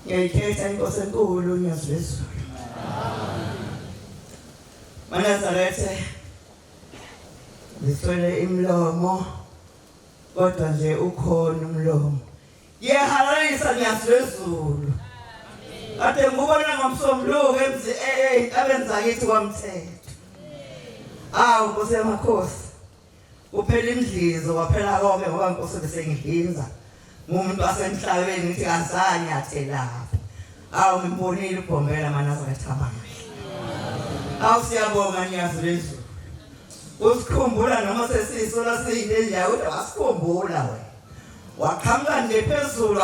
ngiyayikhetha inkosi enkulu uNyazizulu. Manazarethe ngiswele imlomo kodwa nje ukhona umlomo. Ngiyahalalisa Nyazizulu. Ade ngubona ngomsombuluko abenza kithi kwamthetho. Awu Nkosi yamakhosi. Kuphela indlizo waphela konke ngoba Nkosi bese ngihlinza. Umuntu wasemhlabeni ngithi kazanye athe lapho. Awu ngimbonile uGomela Manazarethe amanga. Awu siyabonga Nyazizulu. Usikhumbula noma sesisola siyile nje kodwa wasikhumbula wena. Waqhamuka nje phezulu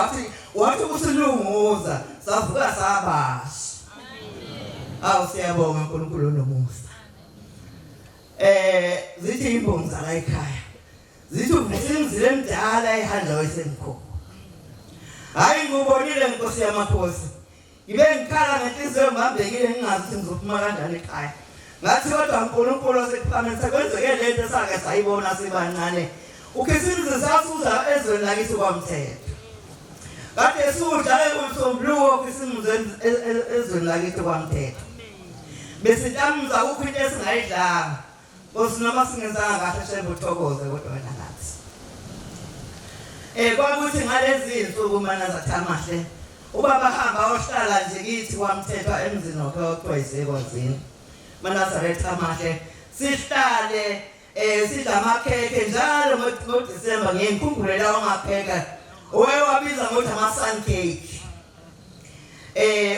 wathi usilunguza savuka sabasha. Awu siyabonga uNkulunkulu nomusa. Zithi imbongi zala ekhaya. Zithi uvusimzile emdala ehanda wesemkhulu. Hayi ngubonile Nkosi yamakhosi. Ngibe ngikhala ngenhliziyo ngibambekile ngingazi ukuthi ngizophuma kanjani ekhaya. Ngathi kodwa uNkulunkulu osekuphakamisa kwenzeke lento sake sayibona sibancane. Ukhisimzi sasuza ezweni lakithi kwamthetho. Kade sudlale kumsombuluko ukhisimzi ezweni lakithi kwamthetho. Besitamza ukho into esingayidlanga. Nkosi noma singezanga kahle shembe uthokoze kodwa wena nathi. Kwakuthi ngalezi insuku Manazarethe amahle. Ubaba hamba ohlala nje kithi kwamthetho emzini okuthiwa isekozini. Manazarethe amahle sihlale sidla amakhekhe njalo ngoDisemba ngiyinkumbulela ongapheka owabiza ngokuthi ama-sun cake.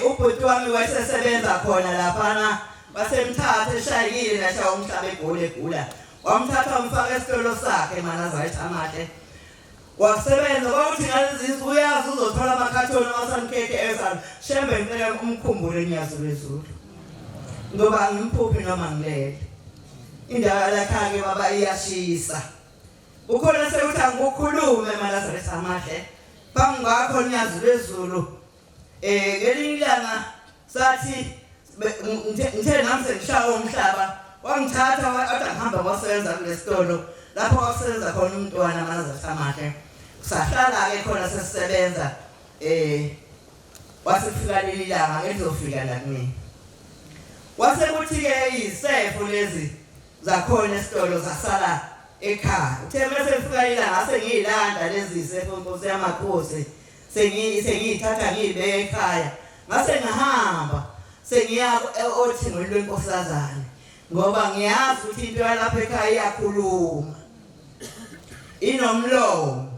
Ubhuti wami wayesesebenza khona laphana basemthatha eshayile lashaya umhlaba egula wamthatha wamfaka esitolo sakhe Manazarethe amahle. Wasebenza kwakuthi ngalezi zinsuku uyazi uzothola amakhathoni ama-sun cake esana shembe ngicela umkhumbule Nyazizulu. Ngoba ngimphuphi noma ngilele. Indawo lakhake baba iyashisa. Ukhona sekuthi angikhulume Manazarethe amahle. Phambi kwakho Nyazizulu. Ngelinye ilanga sathi ngithe nami sengishaya umhlaba. Wangithatha wathi ngihamba ngosebenza kulesitolo. Lapho wasebenza khona umntwana Manazarethe amahle. Sahlala ke khona sesisebenza. Wasifika leli ilanga ngizofika la kimi. Wasekuthi ke izifo lezi zakhona esitolo zasala ekhaya. Uthe mase sifika ilanga sengiyilanda lezi zifo Nkosi yamakhosi. Sengiyithatha ngiyibeka ekhaya. Ngase ngahamba sengiya othini lwenkosazana. Ngoba ngiyazi ukuthi into yalapha ekhaya iyakhuluma. Inomlomo.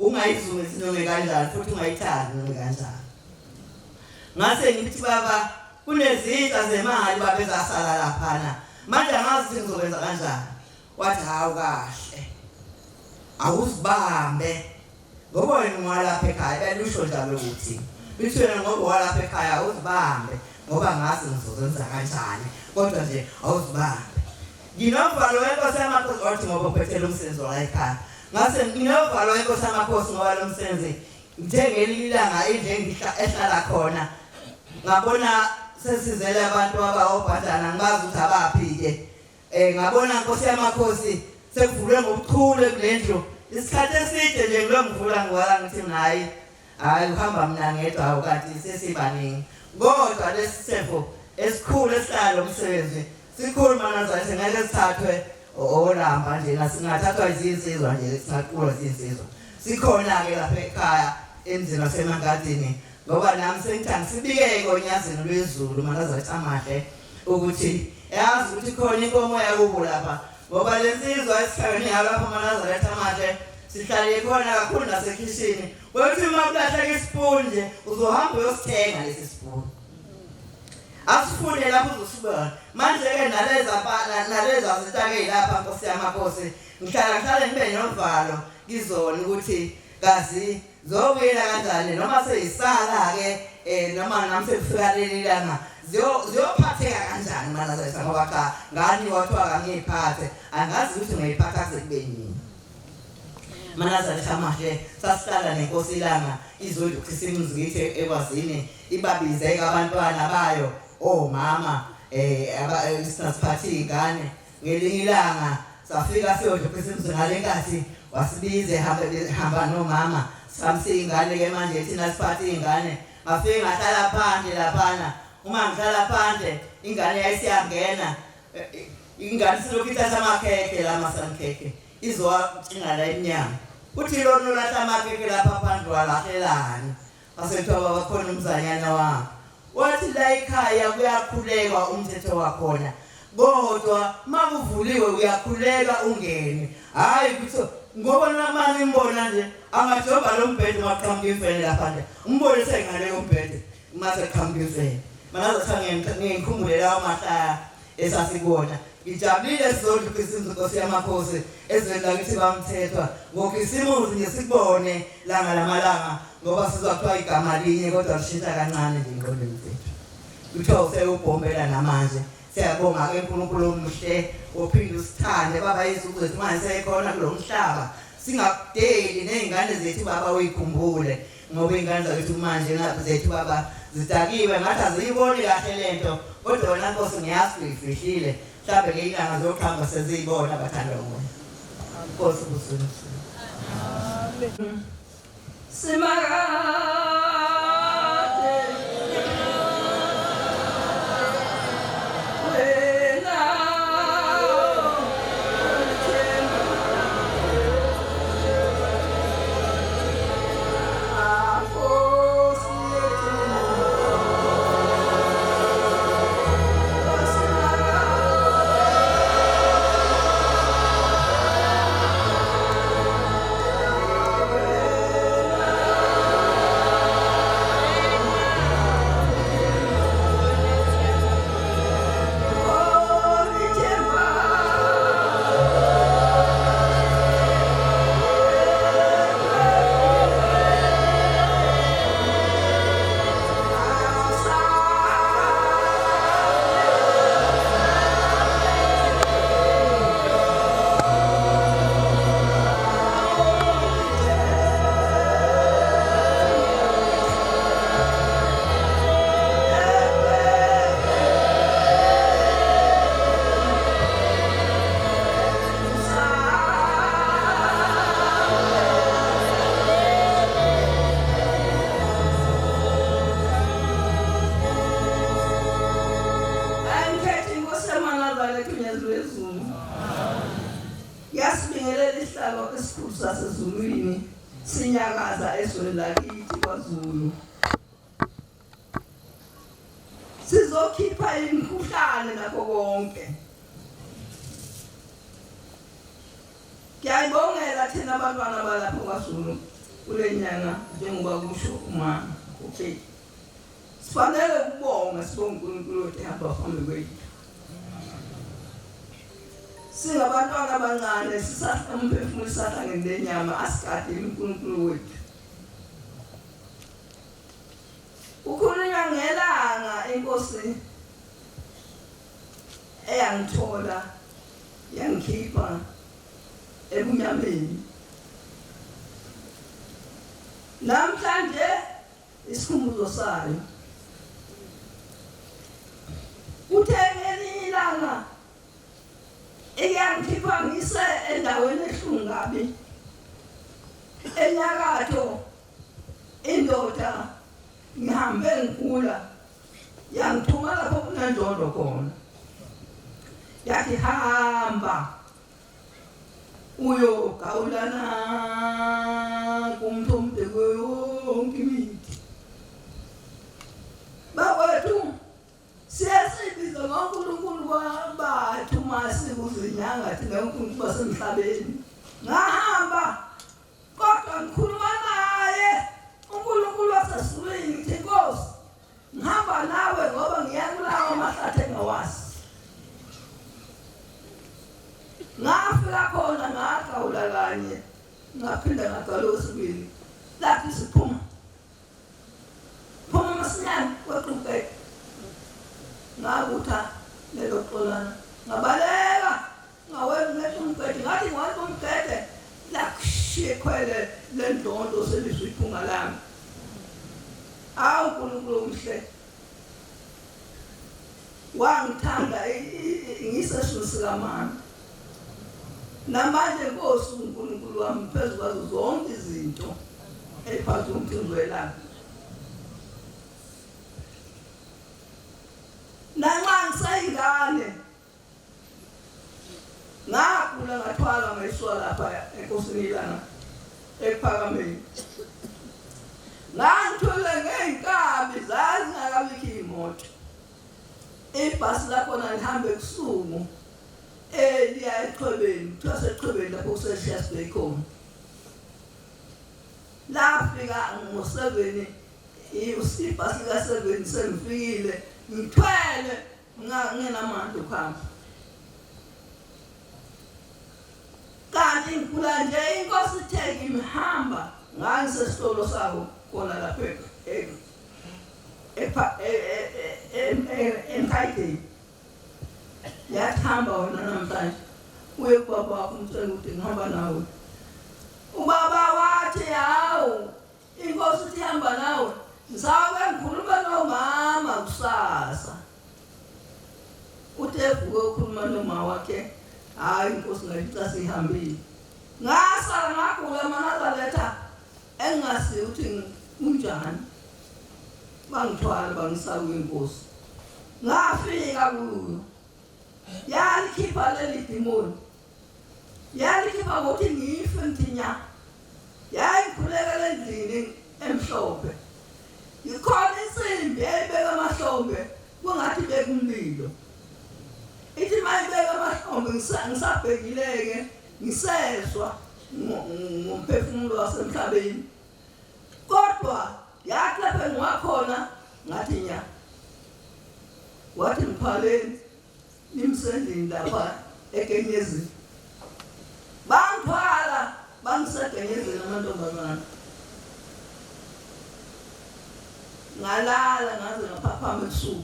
Ungayizungezi noma kanjani futhi ungayithandi noma kanjani. Ngase ngithi baba kunezitha zemali babezasala laphana. Manje angazi ukuthi ngizokwenza kanjani. Wathi hawu kahle. Awuzibambe. Ngoba wena ungwalapha ekhaya belusho njalo ukuthi. Bithwena ngoba walapha ekhaya awuzibambe ngoba ngazi ngizokwenza kanjani. Kodwa nje awuzibambe. Nginovalo wenkosi yamakhosi wathi ngoba uphethele umsebenzi la ekhaya. Ngase nginovalo wenkosi yamakhosi ngoba lo msebenzi ngithengele ilanga indle ehlala khona. Ngabona sesizele abantu abawobhadana ngazi ukuthi abaphi ke. Ngabona Nkosi yamakhosi sekuvulwe ngobuchule kulendlu. Isikhathi eside nje ngilongivula ngwala ngithi nayi hayi uhamba mina ngedwa awukathi sesibaningi. Kodwa lesifo esikhulu esihlalo umsebenzi sikhulu Manazarethe ngeke sithathwe olamba nje nasingathathwa izinsizwa nje singaqulwa izinsizwa. Sikhona ke lapha ekhaya emzini waseMangadini. Ngoba nami sengithanda sibike konyazini lwezulu Manazarethe amahle ukuthi yazi ukuthi khona inkomo yakubo lapha. Ngoba lensizwa esihlangene lapha Manazarethe amahle sihlale khona kakhulu nasekhishini. Wethi uma kulahla isipuni nje uzohamba uyosithenga lesi sipuni. Asifunde lapho uzosibona. Manje ke naleza zitake lapha Nkosi yamakhosi. Ngihlala ngibe novalo ngizona ukuthi kazi zobuyela kanjani noma seyisala ke noma nami sekufika leli langa ziyophatheka kanjani Manazarethe ngoba cha ngani wathiwa kangiphathe angazi ukuthi ngiyiphatha sekubeni. Manazarethe amahle sasihlala nenkosi ilanga izolo ukhisimzi ngithi ekwazini ibabize abantwana bayo omama sinasiphathe ingane ngelinye ilanga safika siyodla ukhisimzi ngalenkathi wasibize hamba nomama samsi ingane ke manje thina siphathe ingane ngafike ngahlala phandle laphana. Uma ngihlala phandle ingane yayisiyangena ingane silokhu ithatha amakhekhe la masankhekhe izowacinga la emnyango. Uthi lona ulahla amakhekhe lapha phandle walahlelani. Asethiwa bakhona umzanyana wami. Wathi la ekhaya kuyakhuleka umthetho wakhona. Kodwa makuvuliwe uyakhuleka ungene. Hayi kuthi ngoba namanje imbona nje angajoba lo mbhedo maqhamuka imfene lapha nje. Umbone sengale lo mbhedo mase qhamuka imfene. Manje azothanga ngikhumbule lawo mahlaya esasikona. Ngijabulile sizodlulisa inkosi yamakhosi ezweni lakithi bamthethwa. Ngokisimuzi nje sikubone langa lamalanga ngoba sizakuthiwa igama linye kodwa lishintsha kancane nje ingqondweni zethu. Kuthiwa useyubhombela namanje. Siyabonga ke uNkulunkulu omuhle ophinde usithande baba izinto zethu manje seyikhona kulo mhlaba. Singakudeli nezingane zethu baba uyikhumbule ngoba ingane zethu manje lapha zethu baba zidakiwe ngathi aziyiboni kahle lento kodwa wena Nkosi ngiyazi uyifihlile. Mhlawumbe ngeyilanga zokuhamba seziyibona abathandwa nguwe. Nkosi kusuku. Amen. Simaka sasezulwini sinyakaza ezweni lakithi kwaZulu. Sizokhipha imikhuhlane nakho konke. Ngiyabongela thina abantwana balapha kwaZulu kule nyanga njengoba kusho uma okay. Sifanele ukubonga sibonga uNkulunkulu othi hamba phambi kwethu. Singabantwana abancane sisahlomphefumulo sisahlangene nenyama asikade uNkulunkulu wethu. Ukhulunywa ngelanga inkosi eyangithola yangikhipha ebunyameni. Namhlanje isikhumbuzo sayo. Uthengeni ilanga eyangikhipha ngise endaweni ehlungabi enyakatho indoda ngihambe ngikula yangithuma lapho kunendondo khona yathi hamba uyogawulana kumthombe yonke imithi bakwethu siyasibiza ngoNkulunkulu bathu masikuzinyanga thina uNkulunkulu basemhlabeni ngahamba kodwa ngikhuluma naye uNkulunkulu wasesulwini ngithi Nkosi ngihamba nawe ngoba ngiyakulawa amahlathi engawazi. Ngafika khona ngagawula kanye ngaphinda ngagawula okwesibili lapho siphuma masinyane kweqhubeka ngakutha lelo xolana ngabaleka ngawela ngeqhubeka ngathi ngawaqhubeka lakushiyekhwele lendondo selisiphunga lami awu uNkulunkulu umhle wangithanda ngisesulu sikamama. Namanje Nkosi uNkulunkulu wami phezu kwazo zonke izinto ephatha umthunzi welanga ibhasi lakhona lihambe ebusuku liya eXhobeni, kuthiwa seXhobeni lapho kuseshiya sibheke khona. Lafika ngo-7 ibhasi lika-7 sengifikile ngithwele ngingenamandla ukuhamba. Kanti ngikula nje inkosi ithe ngihamba ngangisesitolo sawo khona lapho eMkhaideni. Yathamba wena namhlanje uye kubaba wakho umtshela ukuthi ngihamba nawe. Ubaba wathi hawu inkosi ithi hamba nawe, ngizawube ngikhuluma nomama kusasa. Uthe evuke ukhuluma nomama wakhe, hayi inkosi ngayicela sihambile. Ngasala ngagula Manazaretha engingasiyo ukuthi unjani. Bangithwala bangisaka kwinkosi. Ngafika kuyo. Yalikhipha leli dimoni. Yalikhipha ngokuthi ngife nginya. Yayikhulekela endlini emhlophe. Ikhona insimbi eyayibeka amahlombe kungathi bekumlilo. Ithi mayibeka amahlombe ngisabhekileke ngisezwa ngomphefumulo wasemhlabeni. Kodwa yathi lapho engiwakhona ngathi nya. Wathi ngiphaleni nimsendini lapha ekenyezini. Bangithwala bangisegenyezini amantombazana. Ngalala ngaze ngaphaphama ebusuku.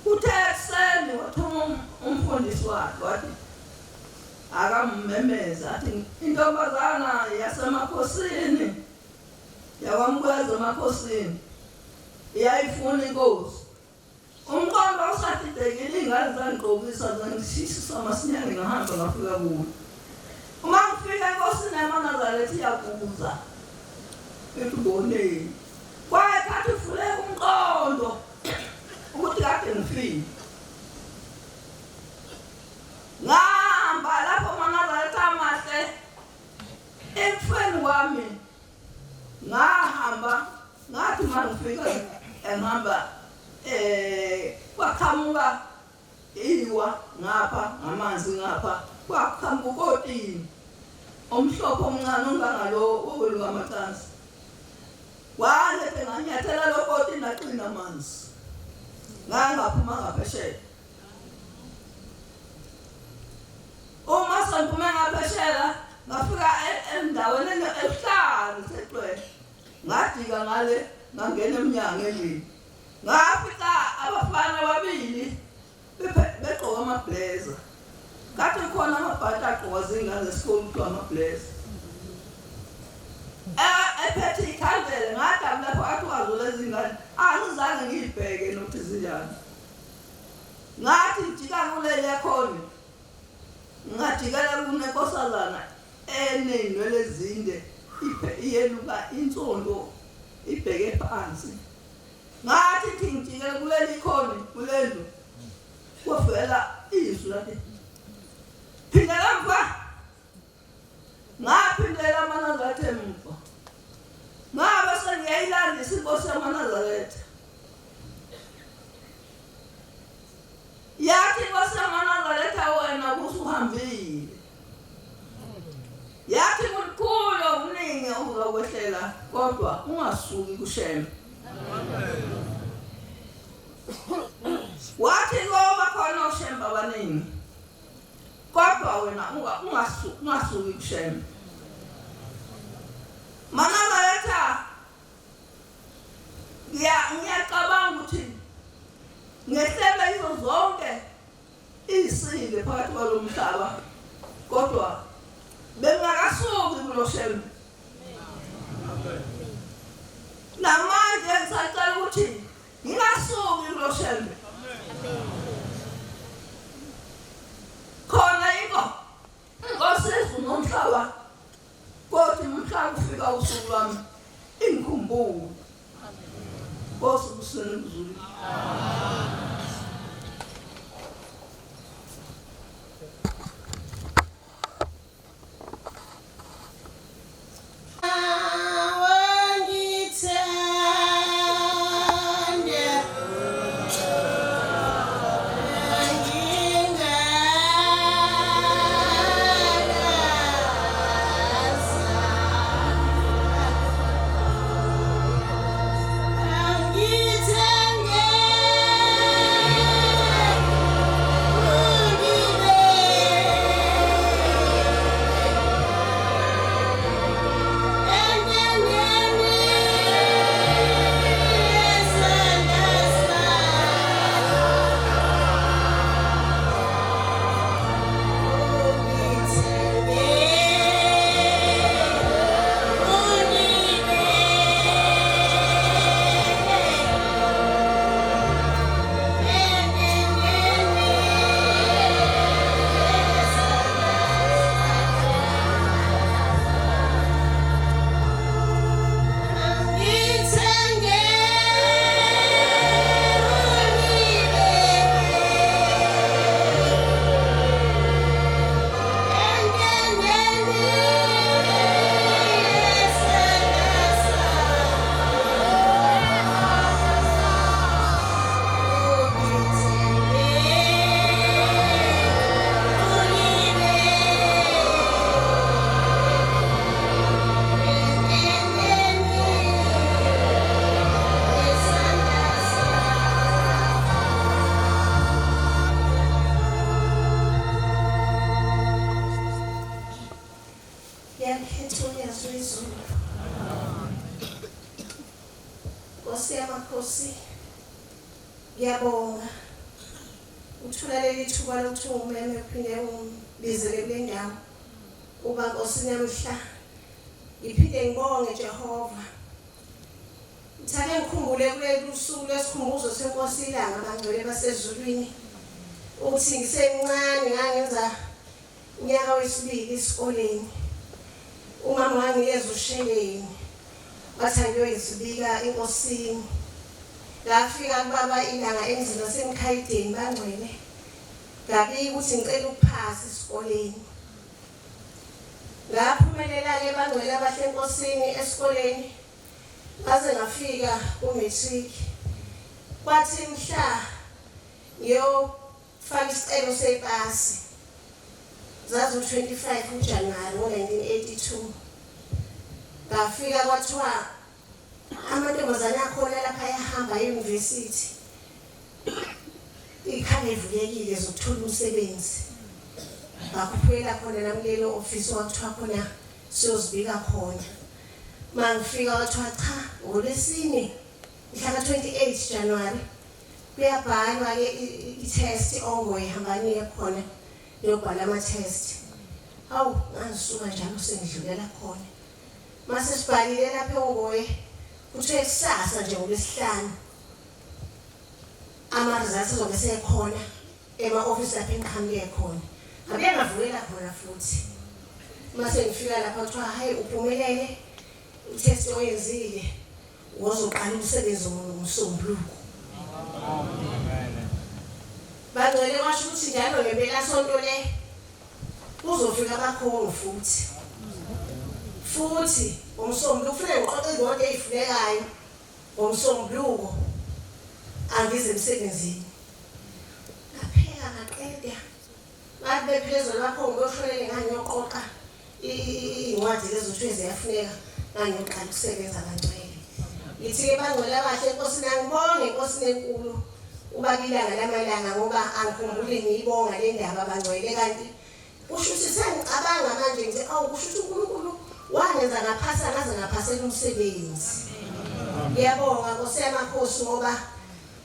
Uthe ekuseni wathuma umfundisi wakhe wathi akammemeza athi intombazana yasemakhosini yakwamukeza emakhosini iyayifuna inkosi. Umqondo usadidekile ingane zangigqokisa zangishisa amasinyane ngahamba ngafika kuyo. Uma ngifika enkosini yaManazaretha iyakubuza ethi uboneni. Kwayekhathi ufuleka umqondo ukuthi kade ngifile. Ngahamba lapho Manazaretha amahle ekufeni kwami. Ngahamba ngathi mangifika engihamba kwaqhamuka iwa ngapha ngamanzi ngapha kwaqhamuka ukotini omhlophe omncane ongangalo okwelukamacansi. Walethe nganyathela lokotini aqina amanzi. Ngangaphuma ngaphesheya. Uma sengiphume ngaphesheya ngafika endaweni ebuhlali seqwele. Ngadika ngale ngangena eminyango endlini. Ngafika abafana ababili begqoka amablazer. Kade khona amabhatshi agqoka zingane zesikole kuthiwa amablazer. Ephethe ikhandlela ngadamu lapho athi wazole zingane angizange ngiyibheke nokuthi zinjani. Ngathi ngijika kuleli yakhona ngajikela kunenkosazana eney'nwele ezinde iyeluka insondo ibheke phansi. Ngathi ngijikela kuleli khona kulendlu kwavela izwi lathi phindela mva. Ngaphindela aManazaretha emva. Ngabe sengiyayilandisa inkosi yaManazaretha. Yathi inkosi yaManazaretha wena kusuhambile. Yathi kukhulu okuningi uzokwehlela kodwa ungasuki kuShembe. Wathi ngoba khona uShembe abaningi kodwa wena ungasuki kuShembe. Manazaretha ngiyacabanga ukuthi ngehlele izo zonke izisile phakathi kwalo mhlaba kodwa bengakasuki kulo Shembe. Namanje ngisacela ukuthi ngingasuki kulo Shembe. Khona inkosi nomhlaba kodwa umhlaba ufika usuku lwami ingikhumbule. Nkosi kuseni kuzulu. Nkosi yamakhosi, ngiyabonga uthola leli thuba lokuthi umeme uphinde ungibizele kule ndawo uba Nkosi namhla ngiphinde ngibonge Jehova. Ngithake ngikhumbule kuleli usuku lesikhumbuzo senkosi ilanga abangcwele basezulwini ukuthi ngisemncane ngangenza unyaka wesibili esikoleni. Umama wangiyeza usheleni wathi ngiyoyizibika enkosini. Ngafika kubaba ilanga emzini waseMkhayideni bangcwele. Ngabika ukuthi ngicela ukuphasa esikoleni. Ngaphumelela-ke bangcwele abahle enkosini esikoleni. Ngaze ngafika ku-matric. Kwathi mhla ngiyofaka isicelo sepasi. Zazi 25 uJanuwari ngo-1982. Ngafika kwathiwa amantombazane akhona lapha ayahamba e-university. Ikhaya ivulekile zokuthola umsebenzi. Ngakhuphela khona nami lelo office kwathiwa khona siyozibika khona. Mangifika kwathiwa cha ngolwesine mhla ka-28 Januwari kuyabhalwa-ke i-test ongoye hambani khona yobhala ama-test. Hawu ngangisuka njalo sengidlulela khona. Mase sibhalile lapha ongoye kuthiwe kusasa nje ngolwesihlanu ama-results azobe sekhona ema-office lapha engiqhamuke khona. Ngabe ngavukela khona futhi. Mase ngifika lapha kuthiwa hayi uphumelele i-test oyenzile wozoqala umsebenzi ngomsombuluko. Bangcwele kwasho ukuthi njalo ngempelasonto le kuzofika abakhongi futhi ngomsombuluko kufanele ngiqoqe izinto ezifunekayo ngomsombuluko angize emsebenzini. Ngapheka ngaqeda bathi bephezulu abakhongi boshonele ngangiyoqoqa iy'ncwadi lezo kuthiwe ziyafuneka ngangiyoqala ukusebenza bangcwele. Ngithi-ke bangcwele abahle enkosini angibonge enkosini enkulu ubaba ilanga lamalanga ngoba angikhumbuli ngiyibonga le ndaba bangcwele kanti kusho ukuthi sengicabanga manje ngithi awu kusho ukuthi uNkulunkulu wangenza ngaphasa ngaze ngaphasela umsebenzi. Ngiyabonga Nkosi yamakhosi ngoba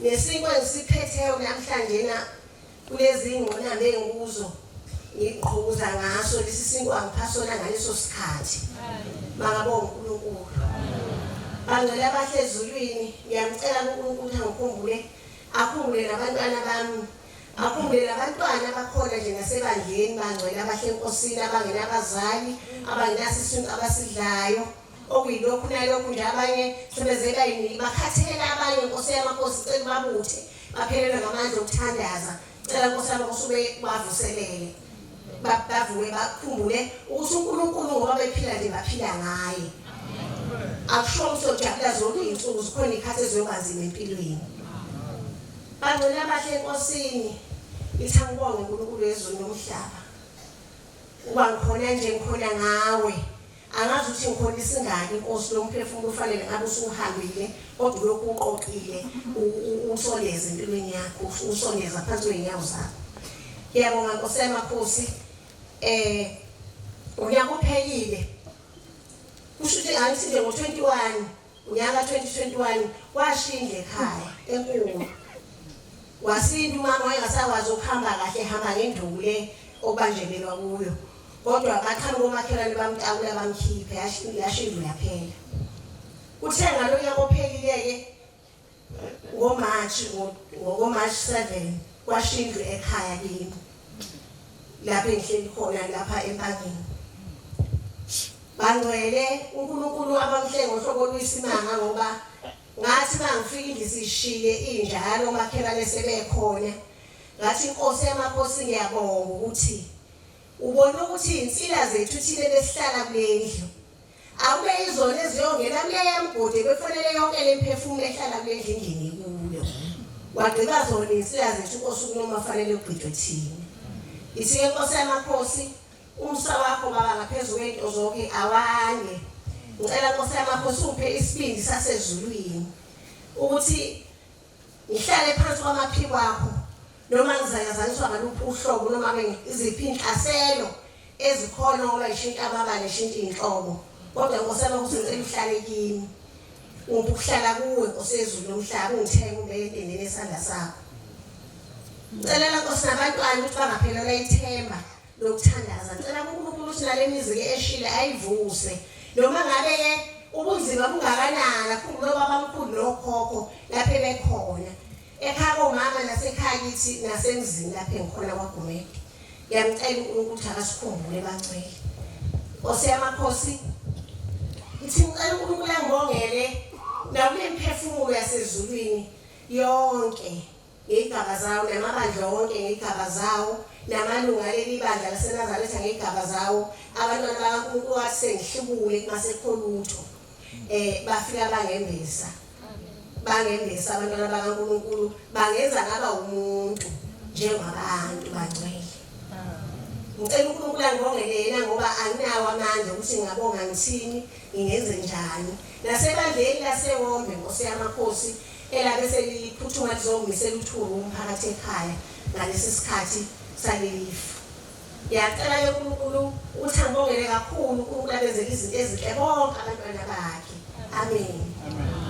nesinkwa engisiphetheyo namhlanje kulezi ngqonambe engikuzo ngigquza ngaso lesi sinkwa angiphasona ngaleso sikhathi. Bangabonga uNkulunkulu. Bangcwele abahle ezulwini ngiyamcela uNkulunkulu akhumbule nabantwana bami. Akhumbule nabantwana abakhona nje nasebandleni bangcwele abahle enkosini abangenabazali abangenasisintu abasidlayo. Okuyilokhu nalokhu nje abanye sebezela yini bakhathela abanye Nkosi yamakhosi cela babuthe baphelelwe ngamandla okuthandaza. Cela Nkosi yamakhosi ube bavuselele bavuke bakhumbule ukuthi uNkulunkulu ngoba bephila nje baphila ngaye. Akusho usojabula zonke izinsuku zikhona ikhathi eziyobanzima empilweni. Bangcwele abahle enkosini ngithi angibonge uNkulunkulu wezulu nomhlaba. Uba ngikhona nje ngikhona ngawe. Angazi ukuthi ngikhona isingaki Nkosi lo mphefumulo ufanele ngabe usuhambile kodwa lokhu uqoqile usondeze empilweni yakho usondeza phansi kwey'nyawo zakho. Ngiyabonga Nkosi yamakhosi unyaka uphelile. Kusho ukuthi angithi nje ngo-21 unyaka 2021 washinda ekhaya enkulu. Wasinda umama wayengasakwazi ukuhamba kahle ehamba ngenduku le okubanjelelwa kuyo. Kodwa baqhamuka omakhelwane bamtakula bamkhiphe yashinda yaphela. Kuthe ngaloya ophelile-ke ngo-March 7 kwashindwe ekhaya kimi lapha engihleli khona lapha empangeni. Bangcwele uNkulunkulu abangihle ngohlobo lwesimanga ngoba ngathi mangifika ngisishiye injalo omakhelwane sebekhona. Ngathi Nkosi yamakhosi ngiyabonga ukuthi ubona ukuthi insila zethu thile besihlala kulendlu akube izona eziyongena kuleya mgodi befanele yonke lemphefumulo ehlala kulendlu ingene kuyo. Wagqiba zona insila zethu Nkosi kunoma fanele ugqitshwe thina. Ithi-ke Nkosi yamakhosi umsa wakho baba ngaphezulu kwento zonke awanye. Ngicela Nkosi yamakhosi uphe isibindi sasezulwini ukuthi ngihlale phansi kwamaphiko akho noma ngizayazaliswa ngaluphi uhlobo noma iziphi inhlaselo ezikhona ngoba ishintsha amabala ishintsha inhlobo. Kodwa Nkosi yamakhosi ngicela uhlale kimi ukuhlala kuwe Nkosi yezulu lomhlaba ungithenga ubeke endlini esandla sakho. Ngicela Nkosi nabantwana ukuthi bangaphelelwa ithemba lokuthandaza. Ngicela uNkulunkulu ukuthi nale mizi ke eshile ayivuse. Noma ngabe ke ubunzima bungakanani akhumbule babamkhulu nokhokho lapha bekhona. Ekhaya komama nasekhaya kithi nasemzini lapha engikhona kwaGumede. Ngiyamcela uNkulunkulu ukuthi akasikhumbule bangcwele. Nkosi yamakhosi ngithi ngicela uNkulunkulu angibongele nakule mphefumulo yasezulwini yonke ngegaba zawo namabandla wonke ngegaba zawo namalunga leli bandla laseNazaretha ngegaba zawo abantwana bakaNkulunkulu wathi sengihlubule kungasekhona utho bafika bangembesa abantwana bakaNkulunkulu bangenza ngaba umuntu njengabantu bangcwele. Ngicela uNkulunkulu angibongele yena ngoba anginawo amandla ukuthi ngingabonga ngithini ngingenze njani. Nasebandleni laseWombe Nkosi yamakhosi elabe seliphuthuma lizomisela uthuru umphakathi ekhaya ngalesi sikhathi salelifu. Ngiyacela uNkulunkulu ukuthi angibongele kakhulu uNkulunkulu abenzele izinto ezinhle bonke abantwana bakhe. Amen.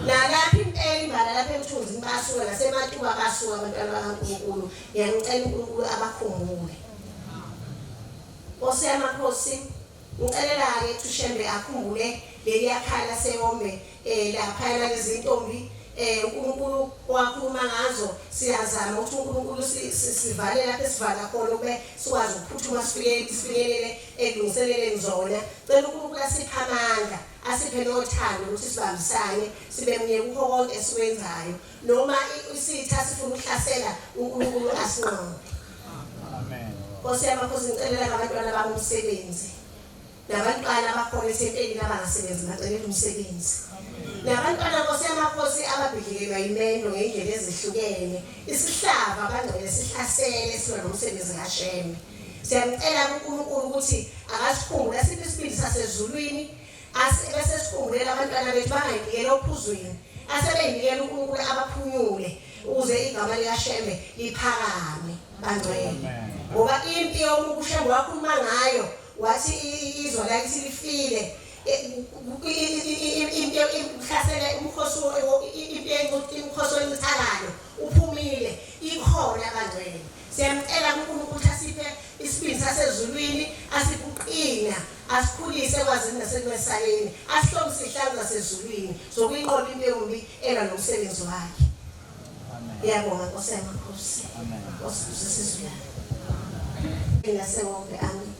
Nalapha impela imbala lapha emthunzini basuka nasematuba basuka abantwana bakaNkulunkulu. Ngiyacela uNkulunkulu abakhumbule. Nkosi yamakhosi ngicela ke Thushembe akhumbule leli yakhala seWombe lapha lezi intombi uNkulunkulu wakhuluma ngazo siyazama ukuthi uNkulunkulu sivale lapha sivala khona ube sikwazi ukuphuthuma sifikelele elungiseleleni zona. Cela uNkulunkulu asiphe amandla asiphe nothando ukuthi sibambisane sibe mnye kukho konke esikwenzayo noma isitha sifuna ukuhlasela uNkulunkulu asinqobe. Amen. Nkosi yamakhosi ngicela abantwana bami umsebenzi nabantwana abakhona esempelini abangasebenzi bacelela umsebenzi. Nabantwana Nkosi yamakhosi ababhikelelwa imendo ngendlela ezihlukene isihlava abangcwele sihlasele sibe nomsebenzi kaShembe. Siyamcela uNkulunkulu ukuthi akasikhumbule asiphe isibindi sasezulwini bese sikhumbule abantwana bethu bangayinikela ophuzweni asebeyinikela uNkulunkulu abaphunyule ukuze igama likaShembe liphakame bangcwele. Ngoba impi yokuShembe wakhuluma ngayo wathi izwe lakithi lifile imhlasele umkhosi imkhosi wemithakalo uphumile ikhona abangcwele. Siyamcela uNkulunkulu ukuthi asiphe isibindi sasezulwini asiphe uqina asikhulise kwazini nasekwesayeni asihlomise ihlazo zasezulwini zokuyinqoba into yombi ela nomsebenzi wakhe. Ngiyabonga Nkosi yamakhosi. Nkosi sisizulane. Nasewonke amen.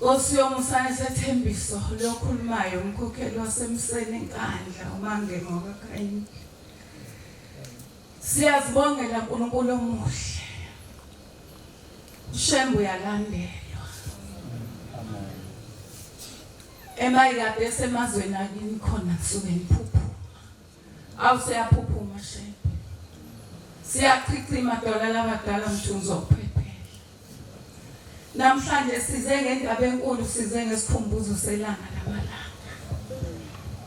Nkosi yomusana sethembiso lokhulumayo umkhokheli wasemseni enkandla uMange ngokaKhayini. Siyazibongela uNkulunkulu omuhle. uShembe uyalandelwa. Amen. Emayikade esemazweni akini khona kusuke niphuphuma. Awuseyaphuphuma Shembe. Siyachichima dola labadala mthunzi ophephela. Namhlanje size ngendaba enkulu size ngesikhumbuzo selanga lamalanga.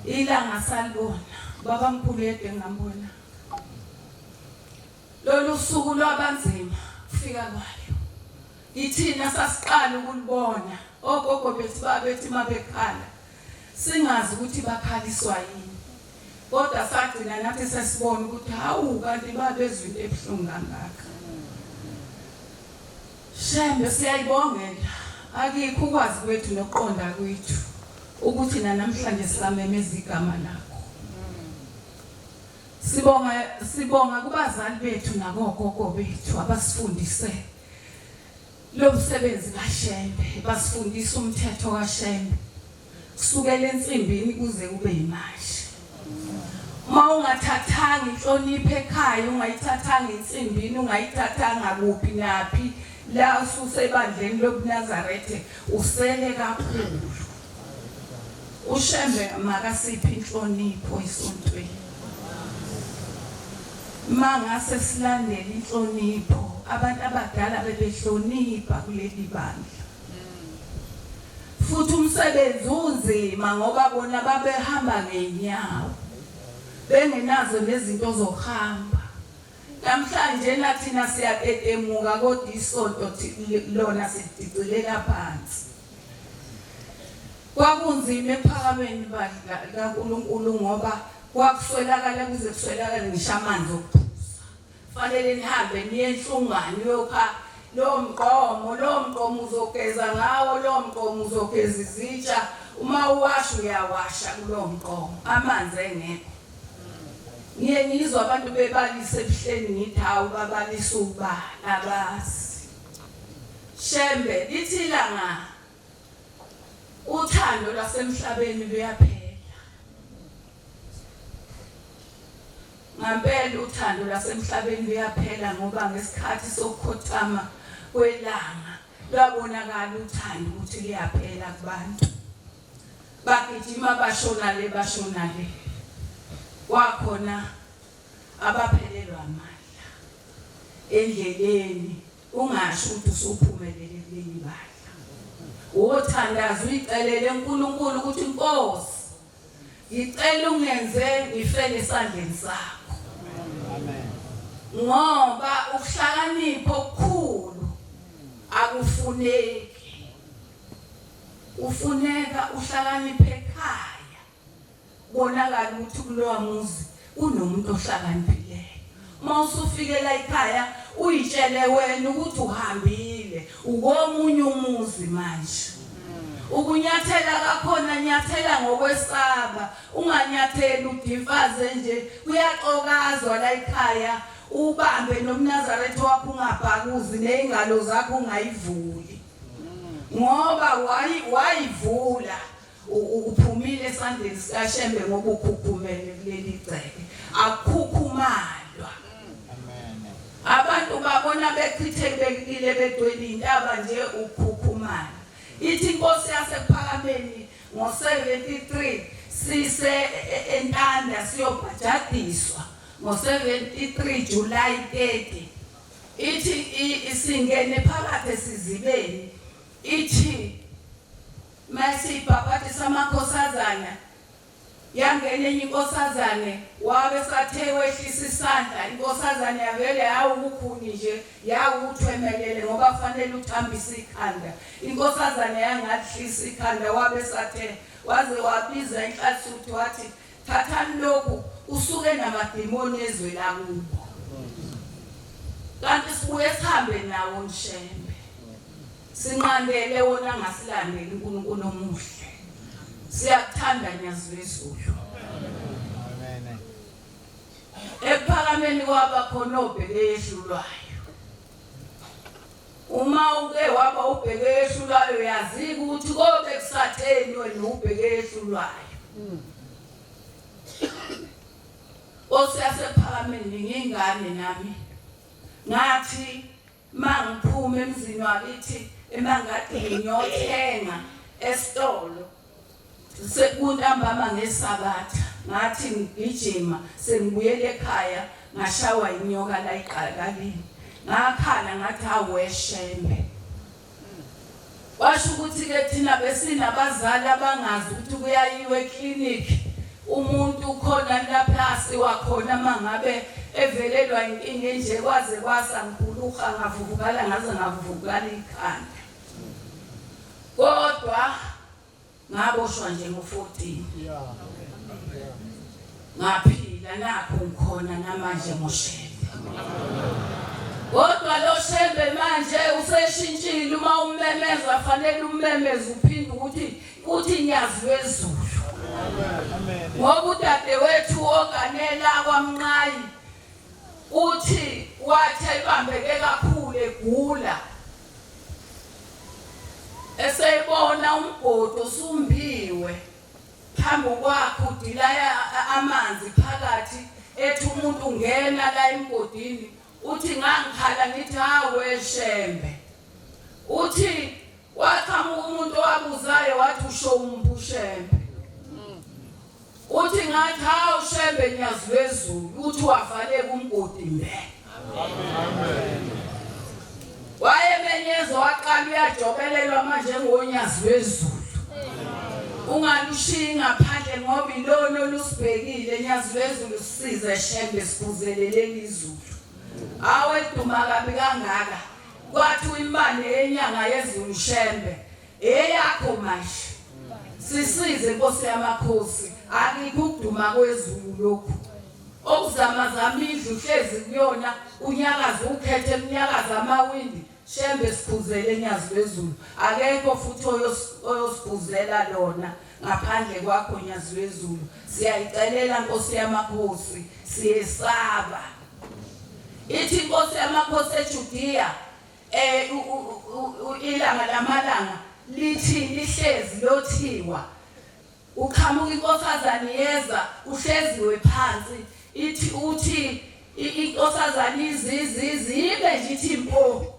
Ilanga salibona baba mkhulu yedwa ngambona. Lolu suku lwabanzima kufika kwayo. ithina sasiqala ukulibona ogogo bethu babethi mabekhala singazi ukuthi bakhaliswa yini kodwa sagcina nathi sesibona ukuthi hawu kanti babezwe into ebuhlungu kangaka. Shembe siyayibongela akikho ukwazi kwethu nokuqonda kwethu ukuthi namhlanje sisamemeza igama lakho. Sibonga kubazali bethu nakogogo bethu abasifundise lo msebenzi kaShembe, basifundisa umthetho kaShembe kusukela ensimbini kuze kube yimashi. Uma ungathathanga inhlonipho ekhaya, ungayithathanga insimbini, ungayithathanga kuphi naphi la ususebandleni lobuNazarethe usele kakhulu. uShembe makasiphi inhlonipho esontweni. Mangase silandele inhlonipho abantu abadala bebehlonipha kuleli bandla. Futhi umsebenzi unzima ngoba bona babehamba ngenyawo bengenazo nezinto zokuhamba. Namhlanje nathina siyatetemuka kodwa isonto lona sidicilela phansi. Kwakunzima ephakameni kaNkulunkulu ngoba kwakuswelakala kuze kuswelakale ngisho amanzi okuphuza. Fanele nihambe niye enhlungwane yokha lo mqomo uzogeza ngawo, lo mqomo uzogeza izitsha, uma uwasha uyawasha kulo mqomo amanzi engekho. Ngiye ngizwa abantu bebalisa ebuhleni ngithi hawu babalisa ubala abazi. Shembe lithi langa uthando lwasemhlabeni luyaphela. Ngampela uthando lwasemhlabeni luyaphela ngoba ngesikhathi sokukhothama kwelanga lwabonakala uthando ukuthi liyaphela kubantu. Bagijima bashona le. Wakhona abaphelelwa amandla endleleni ungasho ukuthi usuphumelele kuleli bandla. Wothandaza uyicelele uNkulunkulu ukuthi Nkosi ngicela ungenze ngifele esandleni sakho. Amen. Ngoba ukuhlakanipha okukhulu akufuneki. Ufuneka uhlakaniphe ekhaya. Bonakala ukuthi kulowa muzi unomuntu ohlakaniphileyo. Mawusufikela ekhaya uyitshele wena ukuthi uhambile ukomunye umuzi manje. Ukunyathela kakhona nyathela ngokwesaba, unganyatheli udifaze nje kuyaxokazwa la ekhaya ubambe noMnazaretha wakho ungabhakuzi nezingalo zakho ungayivuli. Ngoba wayivula uphumile esandleni sikaShembe ngoba ukhukhumele kuleli gceke akukhukumalwa. Amen. Abantu babona bechithekile begcwele intaba nje ukhukhumala. Ithi inkosi yasephakameni ngo73 sise entanda siyobhajadiswa ngo73 July 30. Ithi isingene phakathi sizibeni. Ithi mase ibhabhathi samakhosazana yangene inkosazane wabe sathe wehlisa isandla inkosazane yavele awukukhuni nje yawuthwemelele ngoba fanele uthambise ikhanda. Inkosazane yangahlisa ikhanda wabe sathe waze wabiza inhlasuthi wathi thathani lokhu usuke namademoni ezwe lakubo. Kanti sibuye sihambe nawo uShembe. Sinqandele wona ngasilandeli uNkulunkulu omuhle. Siyakuthanda nyazi lezulu. Amen. Ephakameni kwaba khona obheke ehlulwayo. Uma uke waba ubheke ehlulwayo yazi ukuthi konke kusatheni wena ubheke ehlulwayo. Osiyasephakameni ngingane nami. Ngathi mangiphuma emzini wakithi emangadi ngiyothenga esitolo sekuntambama ngesabatha ngathi ngijima sengibuyele ekhaya ngashawa inyoka la iqakalini ngakhala ngathi awe Shembe. Washo ukuthi ke thina besinabazali abangazi ukuthi kuyayiwe clinic umuntu khona lapha siwakhona mangabe evelelwa inkinga nje kwaze kwasa ngikhuluka ngavuvukala ngaze ngavuvukala ikhanda kodwa ngaboshwa nje ngo14 ngaphila nakho ngikhona namanje ngoshembe kodwa lo shembe manje useshintshile uma ummemeza fanele ummemeze uphinde ukuthi nyazi wezulu ngoba udadewethu oganela kwaMnqayi uthi wathi ebambeke kakhulu egula eseyibona umgodi osumbiwe phambi kwakhe udilaya amanzi phakathi ethi umuntu ungena la emgodini uthi ngangikhala ngithi hawe shembe uthi wathama umuntu owabuzayo wathi usho umbushembe uthi ngathi hawu shembe nyazi wezulu uthi wavaleka umgodi mbe amen wayemenyezwa waqala uyajobelelwa manje ngonyazi wezulu ungalushiyi ngaphandle ngoba ilona olusibhekile nyazi wezulu sisize shembe sikhuzelelele izulu aweduma kabi kangaka kwathi uyimbane yenyanga yezulu shembe eyakho manje sisize Nkosi yamakhosi akikho ukuduma kwezulu lokhu okuzamazama indlu hlezi kuyona unyakaza ukhethe umnyakaza amawindi shembe siphuzele nyazi wezulu akekho futhi oyosiphuzela lona ngaphandle kwakho nyazi wezulu siyayicelela Nkosi yamakhosi siyesaba ithi Nkosi yamakhosi eJudiya ilanga lamalanga lithi lihlezi lothiwa uqhamuka inkosazana yeza uhleziwe phansi uthi inkosazana izibe nje ithi mpo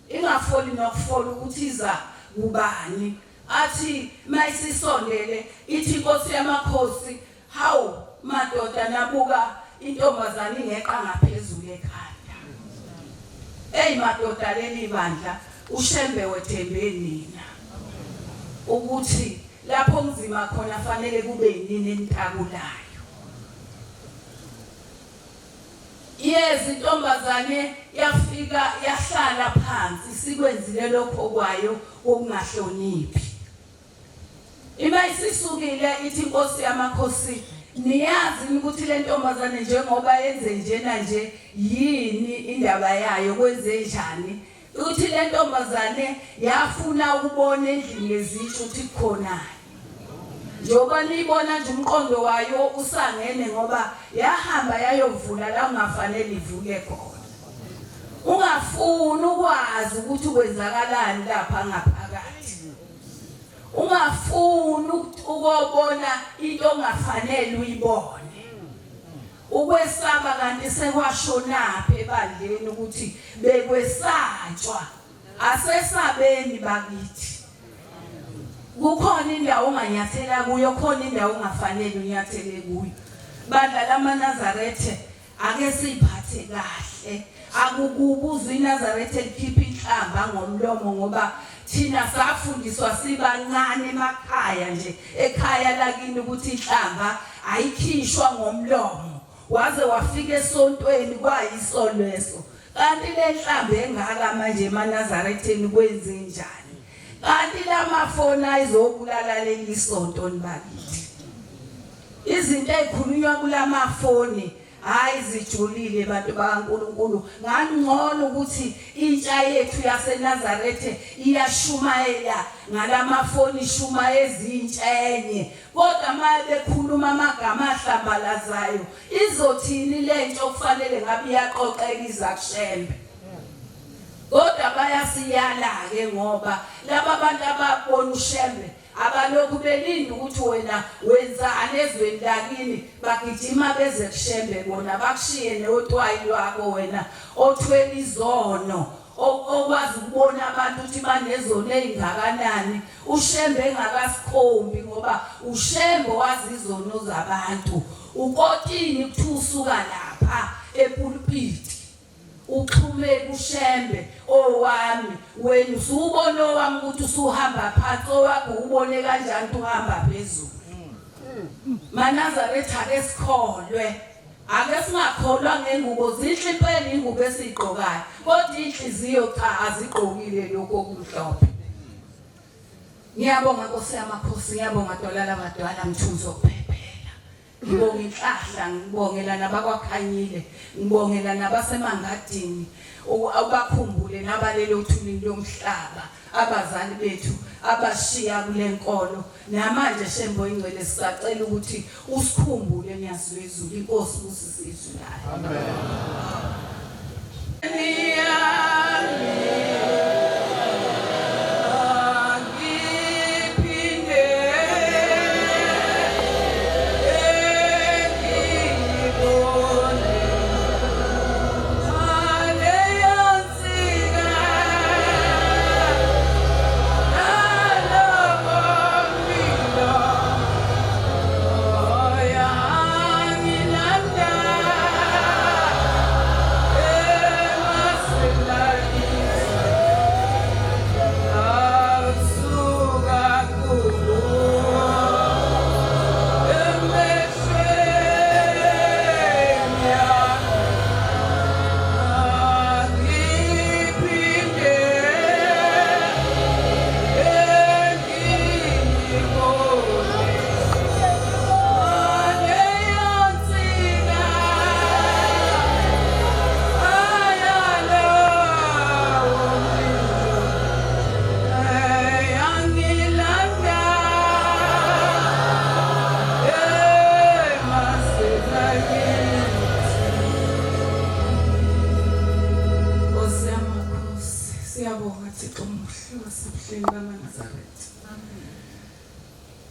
ingafoli nokufola ukuthi iza kubani athi mayisisondele ithi Nkosi yamakhosi hawu madoda nabuka intombazana ingeqa ngaphezulu ekhanda madoda leli bandla ushembe wethembe nina ukuthi lapho ngizima khona fanele kube yini entakulayo yezi intombazane yafika yahlala phansi sikwenzile lokho kwayo okungahloniphi imayisisukile ithi Nkosi yamakhosi niyazi ukuthi le ntombazane njengoba yenze njena nje yini indaba yayo kwenze njani uthi le ntombazane yafuna ukubona endlini yezitsho ukuthi khona njoba nibona nje umqondo wayo usangene ngoba yahamba yayovula la ungafanele ivuke khona ungafuni ukwazi ukuthi kwenzakalani lapha ngaphakathi ungafuni ukubona into ongafanele uyibone ukwesaba kanti sekwashona ebandleni ukuthi bekwesatshwa asesabeni bakithi kukhona indawo onganyathela kuyo khona indawo ongafanele unyathele kuyo bandla lamaNazaretha ake siphathe kahle akukubuza iNazaretha likhipha inhlamba ngomlomo ngoba thina safundiswa sibancane emakhaya nje ekhaya lakini ukuthi inhlamba ayikhishwa ngomlomo waze wafika esontweni kwayisolo leso kanti le nhlamba engaka manje eManazaretheni kwenze njani kanti lamafoni ayizobulala leli sonto nibakithi izinto ezikhulunywa kulamafoni hayi zijulile bantu bakaNkuluNkulu ngangcono ukuthi intsha yethu yaseNazaretha iyashumayela ngalamafoni ishuma ezintshenye kodwa maye bekhuluma amagama ahlambalazayo izothini lento okufanele ngabe iyaqoqeka izakushembe kodwa bayasiyala ke ngoba laba bantu ababona ushembe abalokhu belinda ukuthi wena wenzani ezweni lakini bagijima beze kushembe bona bakushiye neotwayi lwakho wena othwele izono okwazi ukubona abantu ukuthi banezono ezingakanani ushembe engakasikhombi ngoba ushembe wazi izono zabantu ukotini kuthi usuka lapha epulpiti uxhume kushembe owami wena usubona owami ukuthi usuhamba phansi owakho ubone kanjani uhamba phezulu Manazaretha ke sikholwe ake singakholwa ngengubo zinhle impela ingubo esizigqokayo kodwa inhliziyo cha azigqokile lokho okumhlophe. Ngiyabonga Nkosi yamakhosi, ngiyabonga Dolala Badala Mthunzi Okuphephela. Ngibonga inhlahla, ngibongela nabakwakhanyile, ngibongela nabasemangadini abakhumbule nabalele uthulini lomhlaba, abazali bethu abashiya kule nkolo. Namanje Shembo ingcwele sisacela ukuthi usikhumbule Nyazizwe izulu, inkosi kusisizulayo. Amen.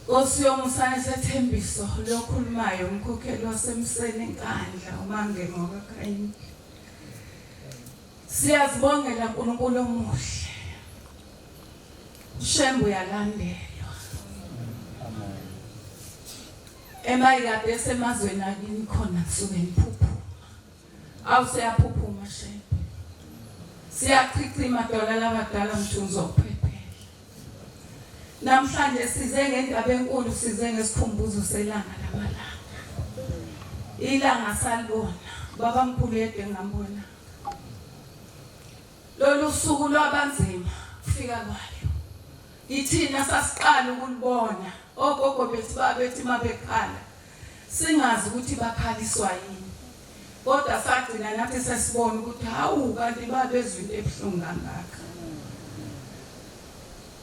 Nkosi yomusana sethembiso lokhulumayo umkhokheli wasemseni enkandla uMangenge wakhakhanya. Siyazibongela uNkulunkulu omuhle. Shembu yalandelwa. Emayikade esemazweni akini khona suke niphuphuma. Awuseyaphuphuma Shembu. Siyachichima Dolala Badala Mthunzi Okuphephela. Namhlanje size ngendaba enkulu, size ngesikhumbuzo selanga lamalanga. Ilanga salibona, baba mkhulu yedwa ngambona. Lolu suku lwabanzima kufika kwayo. Ithina sasiqala ukulibona, ogogo bethu babethi mabekhala. Singazi ukuthi bakhaliswa yini. Kodwa sagcina nathi sesibona ukuthi hawu kanti babezwe into ebuhlungu kangaka.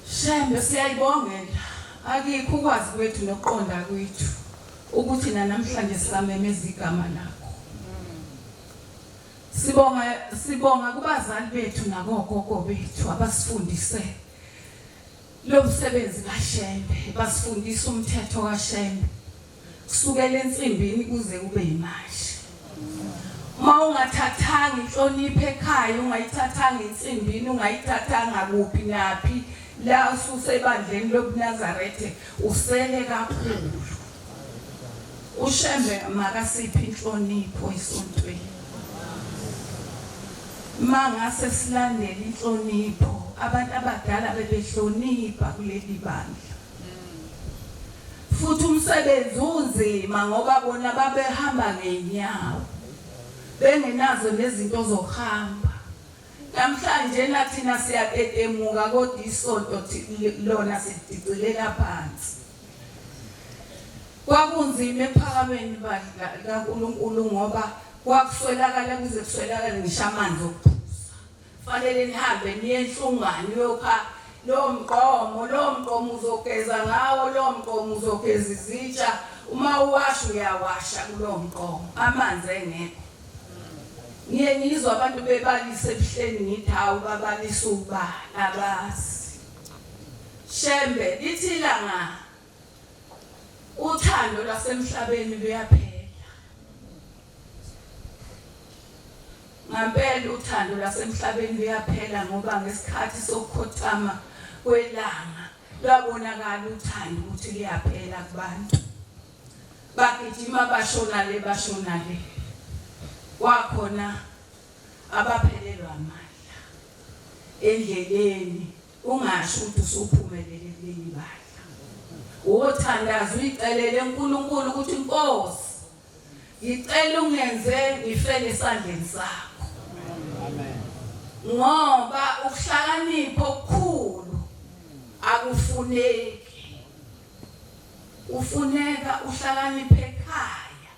Shembe siyayibongela akikho ukwazi kwethu nokuqonda kwethu ukuthi namhlanje sisamemeza igama lakho. Sibonga kubazali bethu nabogogo bethu abasifundise lo msebenzi kaShembe, basifundisa umthetho kaShembe kusukela ensimbini kuze kube yimashi. Uma ungathathanga inhlonipho ekhaya, ungayithathanga insimbini, ungayithathanga kuphi naphi la ususebandleni lobuNazarethe usele kakhulu. uShembe makasiphi inhlonipho esontweni. Mangase silandele inhlonipho, abantu abadala bebehlonipha kuleli bandla. Futhi umsebenzi unzima ngoba bona babehamba ngenyawo, bengenazo nezinto zokuhamba. Namhlanje nathina siyatetemuka kodwa isonto lona sidicilela phansi. Kwakunzima ephakameni kaNkulunkulu ngoba kwakuswelakala kuze kuswelakale ngisho amanzi okuphuza. Fanele nihambe niye enhlungwane uyokha lo mqomo uzogeza ngawo, lo mqomo uzogeza izitsha, uma uwasha uyawasha kulo mqomo, amanzi engekho. Ngiye ngizwa abantu bebalisa ebuhleni ngithi hawu babalisa ubala abazi. Shembe lithi langa uthando lwasemhlabeni luyaphela. Ngampela uthando lwasemhlabeni luyaphela ngoba ngesikhathi sokukhothama kwelanga lwabonakala uthando ukuthi liyaphela kubantu. Bagijima bashona le. Wakhona abaphelelwa amandla endleleni, ungasho ukuthi usuphumelele kuleli bandla. Uthandaza uyicelele uNkulunkulu ukuthi Nkosi ngicela ungenze ngifele esandleni sakho. Ngoba ukuhlakanipha okukhulu akufuneki. Ufuneka uhlakaniphe ekhaya.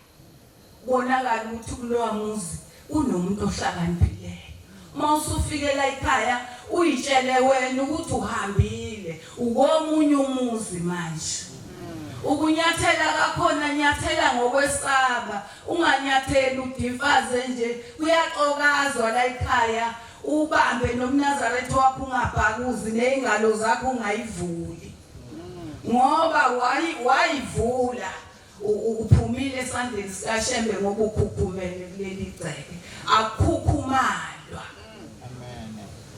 Bonakala ukuthi kulowa muzi unomuntu ohlakaniphileyo. Mawusufikela ekhaya uyitshele wena ukuthi uhambile ukomunye umuzi manje. Ukunyathela kakhona nyathela ngokwesaba, unganyatheli udifaze nje kuyaxokazwa la ekhaya. Ubambe nomNazaretha wakho ungabhakuzi nezingalo zakho ungayivuli. Ngoba wayivula uphumile esandleni sikaShembe ngoba ukhukhumele kuleli gceke. Akukhukumalwa.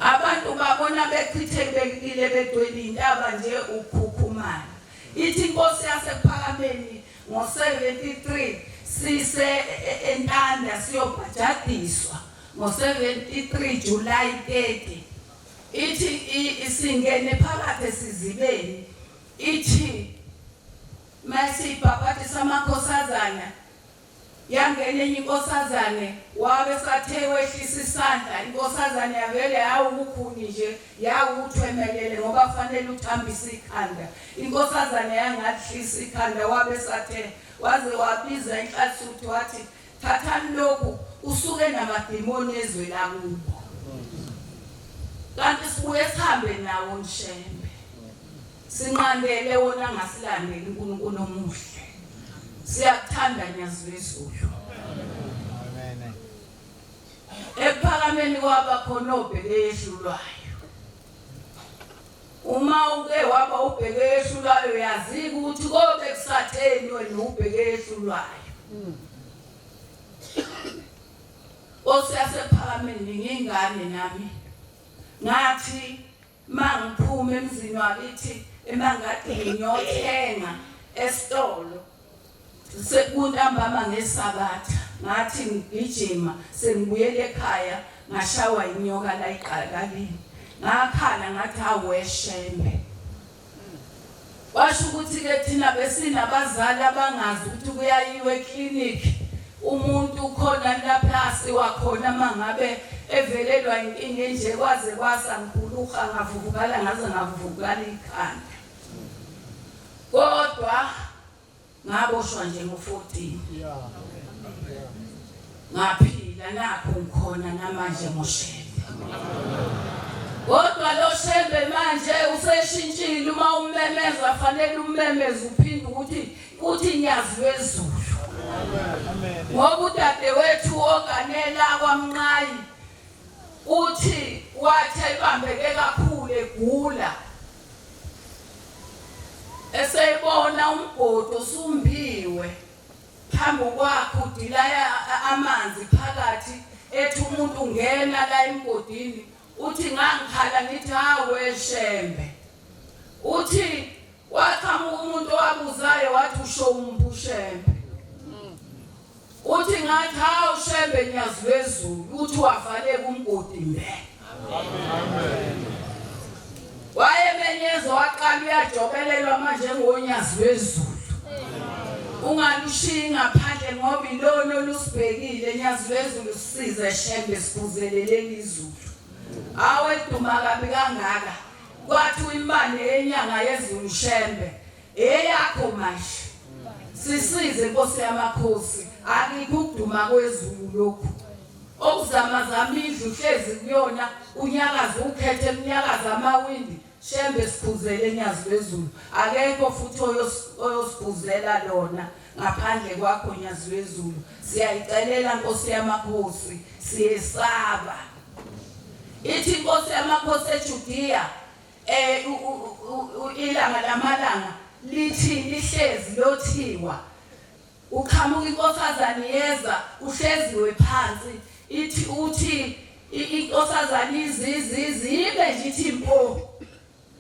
Abantu babona bechithekile begcwele intaba nje ukhukhumala. Ithi inkosi yasePhakameni ngo73 sise eNtanda siyobhajadiswa ngo73 July 30. Ithi isingene phakathi sizibeni. Ithi masibhabhathi samakhosazana yangene inkosazane wabe sathe wehlisa isandla inkosazane yavele awukukhuni nje yawuthwemelele ngoba fanele uthambise ikhanda. Inkosazane yangahlisa ikhanda wabe sathe waze wabiza inhlasuthi wathi thathani lokhu usuke namadimoni ezwe lakubo. Kanti sibuye sihambe nawo uShembe. Sinqandele wona ngasilandeli uNkulunkulu omuhle. Siyakuthanda Nyazizulu. Amen. ePhakameni kwaba khona obheke ehlulwayo. Uma uke waba ubheke ehlulwayo yazi ukuthi konke kusatheni wena ubheke ehlulwayo. Osiyasephakameni ngingane nami. Ngathi mangiphuma emzini wakithi emangadi ngiyothenga esitolo. Sekuntambama ngesabatha ngathi ngijima sengibuyele ekhaya ngashawa inyoka la iqakalini. Ngakhala ngathi aweshembe. Washo ukuthi ke thina besinabazali abangazi ukuthi kuyayiwe eclinic. Umuntu khona lapha siwakhona mangabe evelelwa inkinga nje kwaze kwasangikhuluha ngavuvukala ngaze ngavuvukala ikhanda. Kodwa ngaboshwa nje ngo14. Ngaphila nakho ngikhona namanje ngoShembe. Kodwa lo Shembe manje useshintshile uma ummemeza fanele ummemeze uphinde ukuthi Nyazizulu. Amen. Ngoba udadewethu oganela kwaMnqayi uthi wathi ebambeke kakhulu egula. Eseyibona umgodi osumbiwe phambi kwakhe udilaya amanzi phakathi ethi umuntu ungena la emgodini uthi ngangikhala ngithi hawe Shembe. Uthi waqhamuka umuntu owabuzayo wathi usho uMphushembe. Uthi ngathi hawu Shembe Nyazizulu uthi wavaleka umgodi mbe. Amen. Wayemenyezwa waqala uyajobelelwa manje ngoNyazizulu. Ungalushiyi ngaphandle ngoba ilona olusibhekile Nyazizulu sisize Shembe sikuzelelele izulu. Aweduma kabi kangaka. Kwathi uyimbane yenyanga yezulu Shembe eyakho manje. Sisize Nkosi yamakhosi akikho ukuduma kwezulu lokhu. Okuzamazama indlu hlezi kuyona unyakaza ukhethe eminyakaza amawindi Shembe siphuzele Nyazizulu. Akekho futhi oyosiphuzela lona ngaphandle kwakho Nyazizulu. Siyayicelela Nkosi yamakhosi siyesaba. Ithi Nkosi yamakhosi eJudiya ilanga lamalanga lithi lihlezi lothiwa. Uqhamuka inkosazana yeza uhleziwe phansi uthi inkosazana izibe nje ithi mpo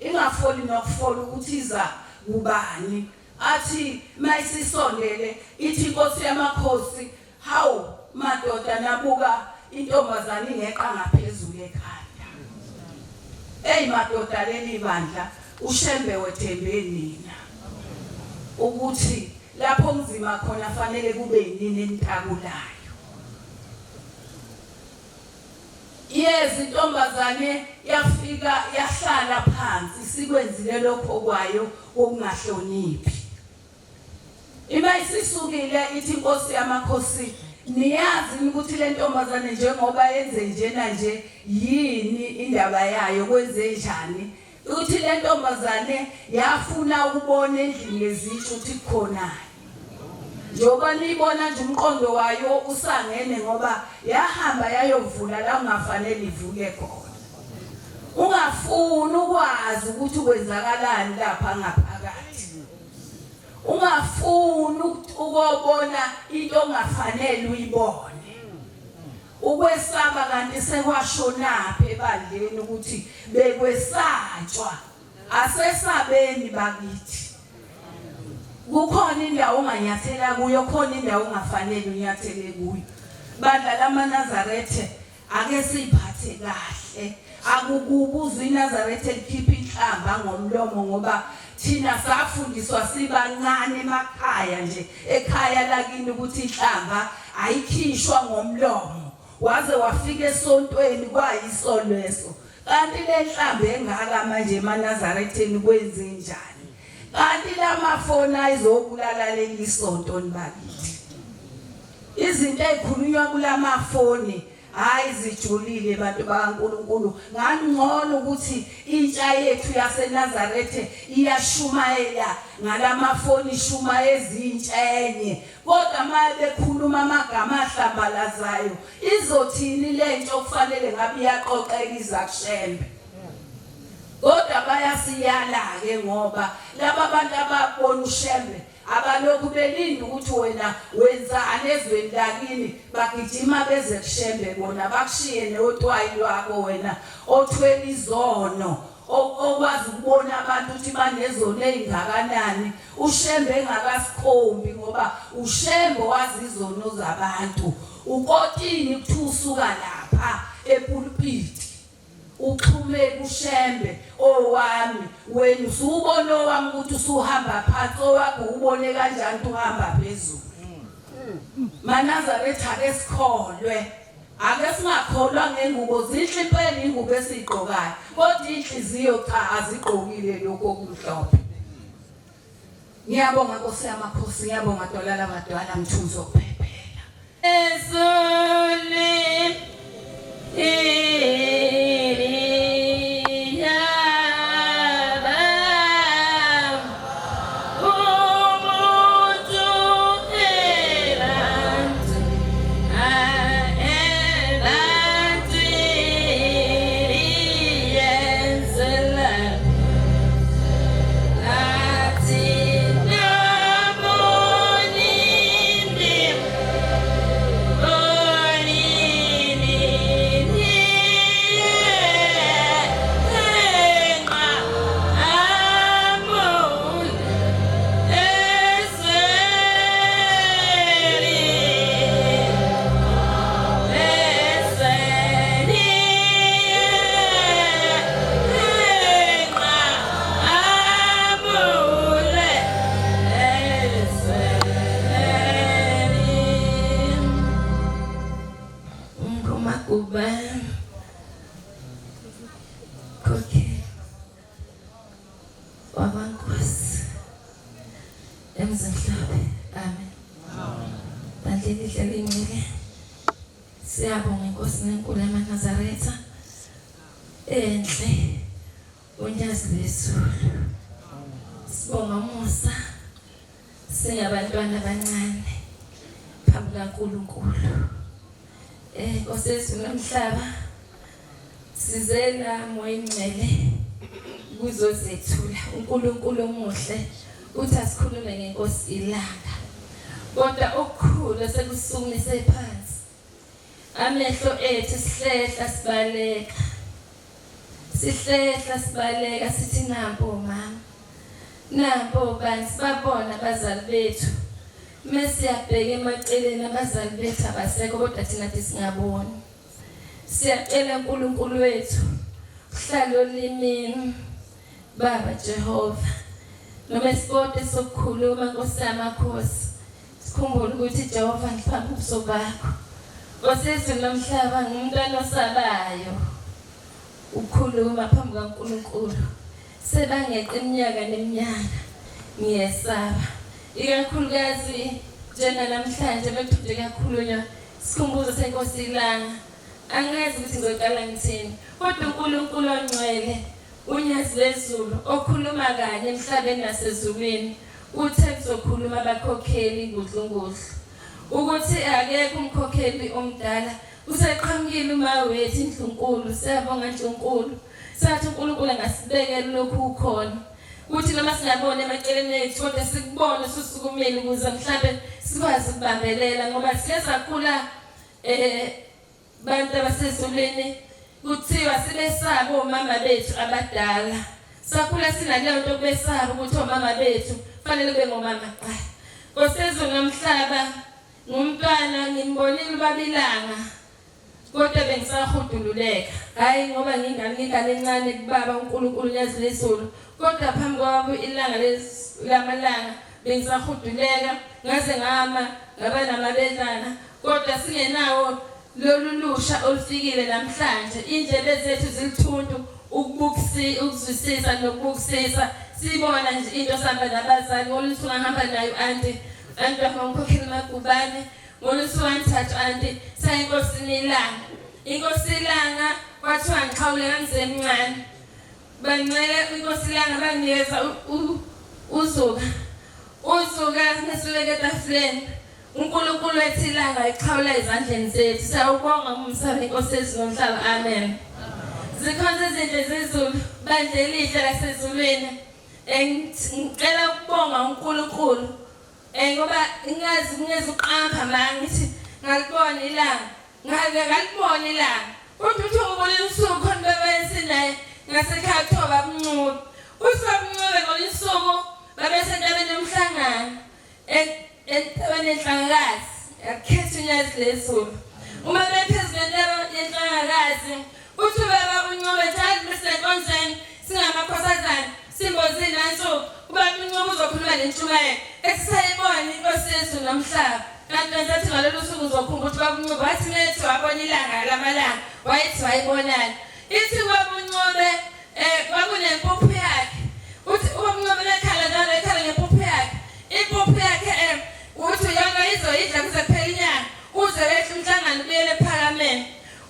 ingafoli nokufola ukuthi iza kubani. Athi mayisisondele ithi Nkosi yamakhosi hawu madoda nabuka intombazana ingeqa ngaphezulu ekhanda. Madoda leli bandla uShembe wethembe nina ukuthi lapho nzima khona fanele kube yini entakulayo. Yezi intombazane yafika yahlala phansi sikwenzile lokho kwayo okungahloniphi. Ima isisukile ithi inkosi yamakhosi niyazi ukuthi le ntombazane njengoba yenze njena nje yini indaba yayo kwenze njani ukuthi le ntombazane yafuna ukubona endlini lezitsho ukuthi khona njoba nibona nje umqondo wayo usangene ngoba yahamba yayovula la ungafanele ivuke khona. Ungafuni ukwazi ukuthi kwenzakalani lapha ngaphakathi. Ungafuni ukubona into ongafanele uyibone. Ukwesaba kanti sekwashonapha ebandleni ukuthi bekwesatshwa. Asesabeni bakithi. Kukhona indawo onganyathela kuyo, khona indawo ongafanele unyathele kuyo. Bandla lamaNazaretha ake siphathe kahle. Akukubuza iNazaretha likhipha inhlamba ngomlomo ngoba thina safundiswa sibancane emakhaya nje ekhaya lakini ukuthi inhlamba ayikhishwa ngomlomo. Waze wafika esontweni kwayisolo leso. Kanti le nhlamba engaka manje eManazaretheni kwenze njani? Kanti lamafoni ayizobulala leli sonto nibakithi. Izinto ezikhulunywa kulamafoni hayi zijulile bantu bakaNkulunkulu. Ngangcono ukuthi intsha yethu yaseNazaretha iyashumayela ngalamafoni ishuma ezintshenye. Kodwa maye bekhuluma amagama ahlambalazayo izothini lento okufanele ngabe iyaqoqeka izakushembe. Kodwa bayasiyala ke ngoba laba bantu ababona ushembe abalokhu belinda ukuthi wena wenzani ezweni lakini bagijima beze kushembe bona bakushiye neotwayi lwako wena othwele izono okwazi ukubona abantu ukuthi banezono ezingakanani. Ushembe engakasikhombi ngoba ushembe wazi izono zabantu. Ukotini kuthi usuka lapha epulpiti uxhume kushembe owami wena usubona owami ukuthi usuhamba phansi owakho ubone kanjani uhamba phezulu. MaNazaretha ake sikholwe ake singakholwa ngengubo zinhle impela ingubo esizigqokayo kodwa inhliziyo cha azigqokile lokho okumhlophe. Ngiyabonga Nkosi yamakhosi, ngiyabonga Dwala Madwala Mthunzi okuphephela ezuli siyabonga Nkosi nenkulu yaseNazaretha enhle unyazi lesulu. Sibonga Musa singabantwana abancane phambi kaNkulunkulu. Nkosi yezulu nomhlaba sizela moya ingcwele kuzozethula. uNkulunkulu omuhle uthi asikhulume ngeNkosi ilanga kodwa okukhulu sekusukumise phansi amehlo ethu sihlehla sibaleka. Sihlehla sibaleka sithi nampo mama nampo bani sibabona abazali bethu mesiyabheka emaceleni abazali bethu abasekho kodwa thina singaboni. Siyacela uNkulunkulu wethu uhlale olimini Baba Jehova noma isipote sokukhuluma Nkosi yamakhosi sikhumbule ukuthi Jehova ngiphambi ubuso bakho Nkosi yezulu nomhlaba ngumntwana osabayo ukukhuluma phambi kaNkulunkulu sebangeqe iminyaka neminyaka ngiyesaba ikakhulukazi njena namhlanje mekude kakhulunywa sikhumbuzo senkosi ilanga angazi ukuthi ngizoqala ngithini kodwa uNkulunkulu ongcwele unyazi lezulu okhuluma kanye emhlabeni nasezulwini uthe kuzokhuluma abakhokheli ngudlungudlu ukuthi akekho umkhokheli omdala useqhamukile uma wethu iNdlunkulu siyabonga iNdlunkulu sathi uNkulunkulu angasibekela lokhu ukhona uthi noma singabona emaceleni ethu kodwa sikubone susukumile ukuze mhlambe sikwazi ukubambelela ngoba siyazakhula bantu abasezulwini kuthiwa sibesaba omama bethu abadala sakhula sinaleyo nto besaba ukuthi omama bethu fanele kube ngomama qha Nkosezulu nomhlaba ngumntwana ngimbonile babilanga kodwa bengisahudululeka hayi ngoba ngingane encane kubaba uNkulunkulu nyazi lezulu kodwa phambi kwabo ilanga lamalanga bengisahuduleka ngaze ngama ngaba namabedlana kodwa singenawo lolu lusha olufikile namhlanje indlebe zethu zilithuntu ukuzwisisa nokubukisisa sibona nje into sihamba nabazali ngolusuku ngihamba nayo anti bangikhokhela magubane ngolusuku ngithatha anti sayinkosini ilanga inkosi ilanga kwathiwa ngixhawuleka ngisemncane bancela inkosi ilanga banginikeza uzuka nesileke etafuleni uNkulunkulu wethu ilanga ixhawula ezandleni zethu siyawubonga umsabe inkosi yezulu amen zikhonza izinto zezulu bandla elihle lasezulwini ngicela ukubonga uNkulunkulu ngoba ngingeze uqamba mangithi ngalibona ilanga ngalibona ilanga uthi ngibona usuku khona bebesinaye ngasekhaya thoba abunculo usabunculo ngolisuku babesentabeni yomhlangano entabeni yenhlangakazi yakhetha unyazi lezulu uma bephezulu yenhlangakazi uthi baba uNcube njalo besenkonzweni singamakhosazana simbozini nansuku kuba uNcube uzokhuluma lentshumayelo esisayibona inkosi yezulu nomhlaba kanti ngizathi ngalolu suku uzokhumbula ukuthi baba uNcube wathi methi wabona ilanga lamalanga wayithi wayibonana ithi baba uNcube kwakunempuphu yakhe uthi ubaba uNcube ekhala njalo ekhala ngempuphu yakhe impuphu yakhe uthi yona izoyidla kuze kuphela inyanga uze wehle umhlangano ubuyele ephakameni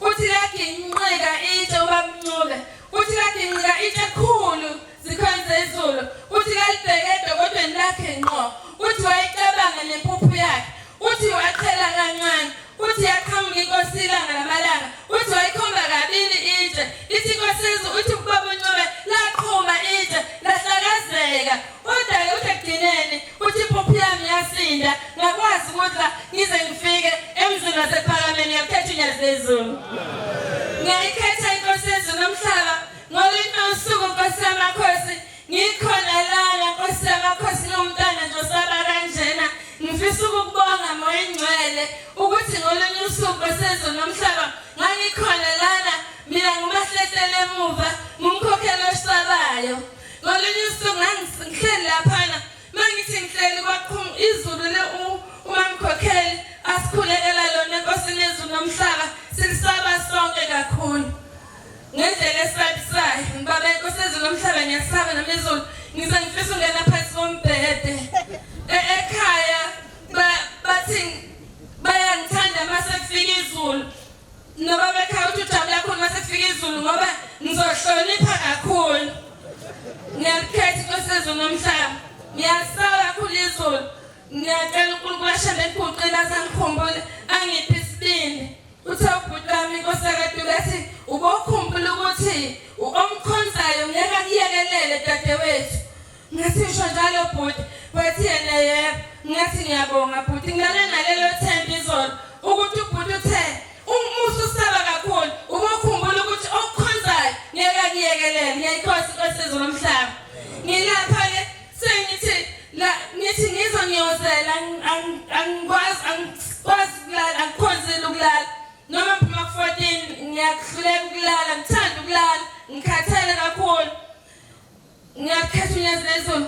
uthi laginqika itshe ubaba uNcube uthi laginqika itshe ekhulu zikhonza izulu uthi kalibheke edokodweni lakhe ngqo uthi wayicabanga nempuphu yakhe uthi wachela kancane uthi yaqhamuka inkosi ilanga lamalanga uthi wayikhomba kabili itshe ithi inkosi uthi ubaba uNcube laqhuma itshe lahlakazeka kodwa uthi ekugcineni uthi impuphu yami yasinda ngakwazi ukuthi ngize ngifike emzini wasephakameni ngiyakhetha unyazi lezulu ngiyikhetha inkosi yezulu nomhlaba ngolunye usuku Nkosi yamakhosi ngikhona lana Nkosi yamakhosi ngumntwana nje osaba kanjena ngifisa ukubonga moya engcwele ukuthi ngolunye usuku Nkosi yezulu nomhlaba ngangikhona lana mina ngumahlehlele emuva ngumkhokheli osabayo ngolunye usuku ngihleli laphana mangithi ngihleli kwakhulu izulu le umamkhokheli asikhulekela lona Nkosi yezulu nomhlaba silisaba sonke kakhulu ngendlela esabisayo ngibaba inkosi yezulu nomhlaba ngiyasaba namezulu ngize ngifisa ungena phansi kombhede ekhaya bathi bayangithanda mase kufika izulu noba bekhaya uthi ujabula kakhulu mase kufika izulu ngoba ngizohlonipha kakhulu ngiyakhetha inkosi yezulu nomhlaba ngiyasaba kakhulu izulu ngiyacela uNkulunkulu ashande ngiguqile azangikhumbule angiphi isibindi uthe ubhuti wami inkosi yakwaDukathi ubokhumbula ukuthi omkhonzayo ngeke akuyekelele dadewethu ngasisho njalo bhuti wathi yena yebo ngathi ngiyabonga bhuti ngilale nalelo themba izolo ukuthi ubhuti uthe umusa usaba kakhulu ubokhumbula ukuthi okukhonzayo ngeke akuyekelele ngiyayikhosi inkosi yezulu nomhlaba ngilapha ke sengithi ngithi ngizongiyozela angikwazi ukulala angikhonzile ukulala noma phuma ku14 ngiyahluleka ukulala ngithanda ukulala ngikhathele kakhulu ngiyakhetha unyazi lezulu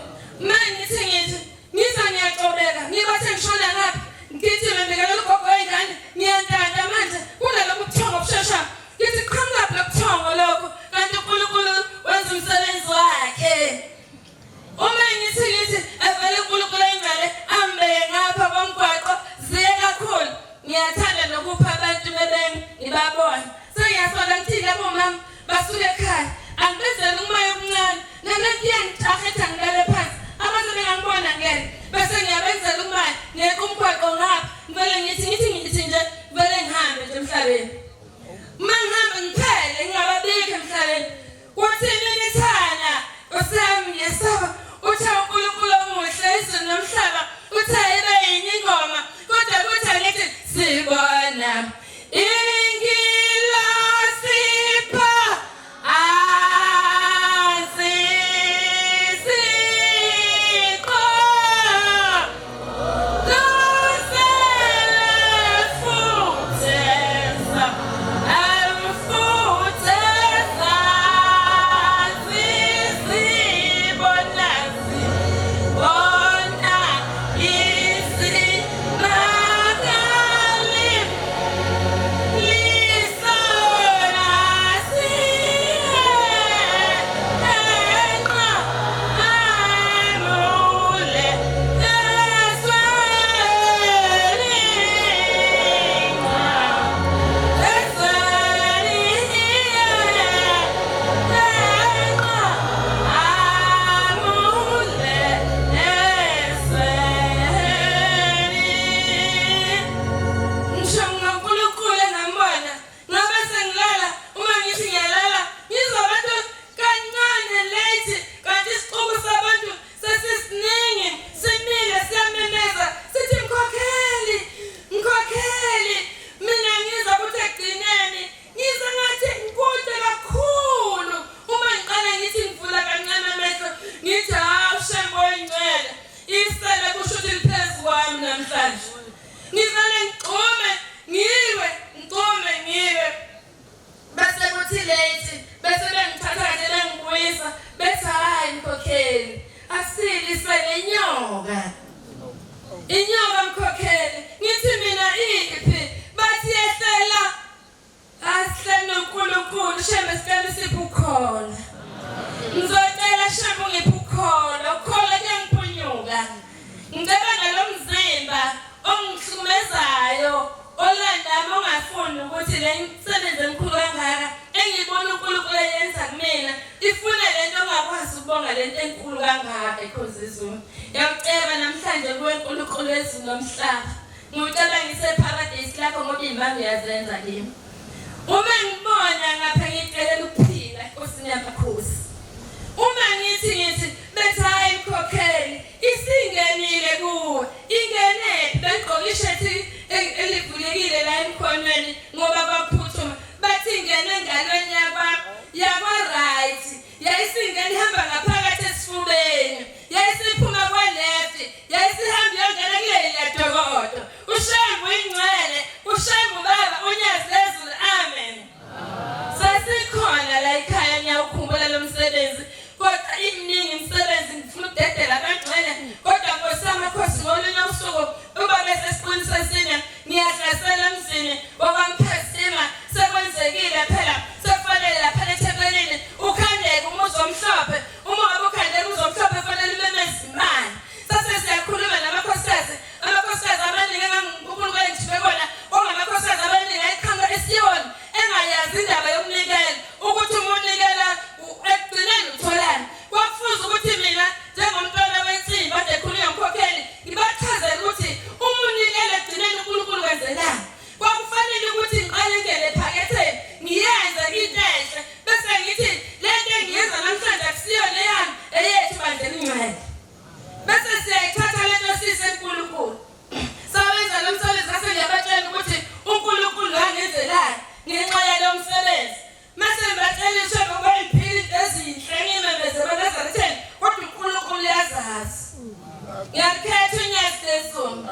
inyoka mkhokheli ngithi mina iphi bathi yehlela asihlele noNkulunkulu shembe sicela sipho ukhona ngizocela shembe ungiphe ukhona ukhona kuyangiphunyuka ngicela ngalomzimba ongihlukumezayo olandama ongafuni ukuthi le msebenzi emkhulu kangaka engibona uNkulunkulu eyenza kumina ifuna lento ongakwazi ukubonga lento enkulu kangaka ekhosizweni yacela namhlanje kuNkulunkulu ezulu nomhlaba ngicela ngiseparadise lapho ngoba imbangi yazenza kimi uma ngibona ngapha ngicela ukuphila enkosini yamakhosi uma ngithi bethi hayi mkhokheli isingenile kuwe ingene begqoka ishethi elivulekile la emkhonweni ngoba baphuthuma bathi ingene engalweni yakwa right yayisingene ihamba ngaphakathi esifubeni yayisiphuma kwa left yayisihamba yongena kule yadokodo ushembu ingcwele ushembu baba unyazi lezulu amen sasikhona la ekhaya ngiyawukhumbula lo msebenzi kodwa iminingi imisebenzi ngifuna ukudedela abangcwele kodwa nkosamakhosi ngolunye usuku uba bese siqinisa sine ngiyahlasela emzini wakwaMphesima sekwenzekile phela sekufanele lapha eThekwelini ukhandeke umuzi omhlophe uma ngabe ukhandeke umuzi omhlophe kufanele umemeze imali sase siyakhuluma namakhosikazi abaningi uNkulunkulu engithibe kona ongamakhosikazi abaningi ayikhanga eSiyoni engayazi indaba yomnikelo ukuthi umunikela ekugcineni utholani kwakufuze ukuthi mina njengomntwana wensimbi ade ekhulunywa umkhokheli ngibachazele ukuthi umunikelo ekugcineni uNkulunkulu wenzelani kwakufanele ukuthi ngiqale ngene ephaketheni ngiyenze into enhle bese ngithi lento engiyenza namhlanje akusiyona eyami eyethu bandla ingcwele bese siyayithatha lento sisenkulunkulu sawenza lo msebenzi kase ngiyabatshela ukuthi uNkulunkulu angenzelani ngenxa yalo msebenzi mase ngibatshela ishebo kwayiphila ezinhle ngimemeze banazaretheni kodwa uNkulunkulu uyazazi ngiyakhetha unyazi lesoni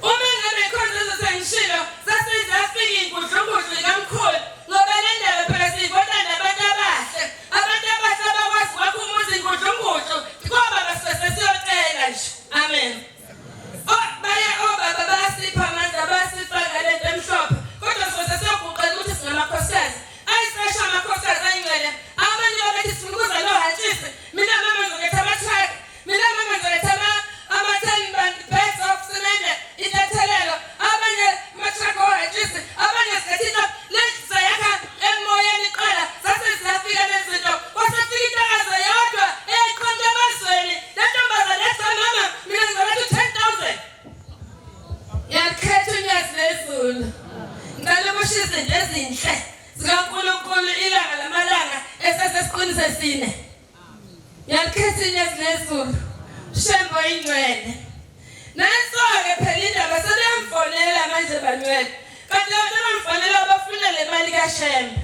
uma ngabe khona sengishilo sasizafika inkudlungudlu kamkhulu ngoba le ndaba phela siyivota nabantu abahle abakwazi kwakho umuzi inkudlungudlu ngoba basese siyocela nje amen baba basipha amandla basifaka lento emhlophe kodwa sose siyoguqela ukuthi singamakhosikazi ayisesha amakhosikazi ayingcwele abanye babethi sifuna ukuza nohantshisi mina mama ngizoletha ama-truck mina mama ngizoletha ama-10 bags of cement itethelelo abanye ama-truck ohantshisi abanye siletha sayakha emoyeni qala sase siyafika nezinto kwasefika intakazo yodwa eqonde emazweni le ntombazane ethi mama mina ngizoletha 10,000 yakhetha unyazi lezulu ngicela ukushiya izinto ezinhle zikaNkulunkulu ilanga lamalanga esesesiqinise sine yakhetha unyazi lezulu shembo ingcwele nanso-ke phela indaba sebeyamfonela manje banywele kanti abantu bamfonela bafuna le mali kaShembe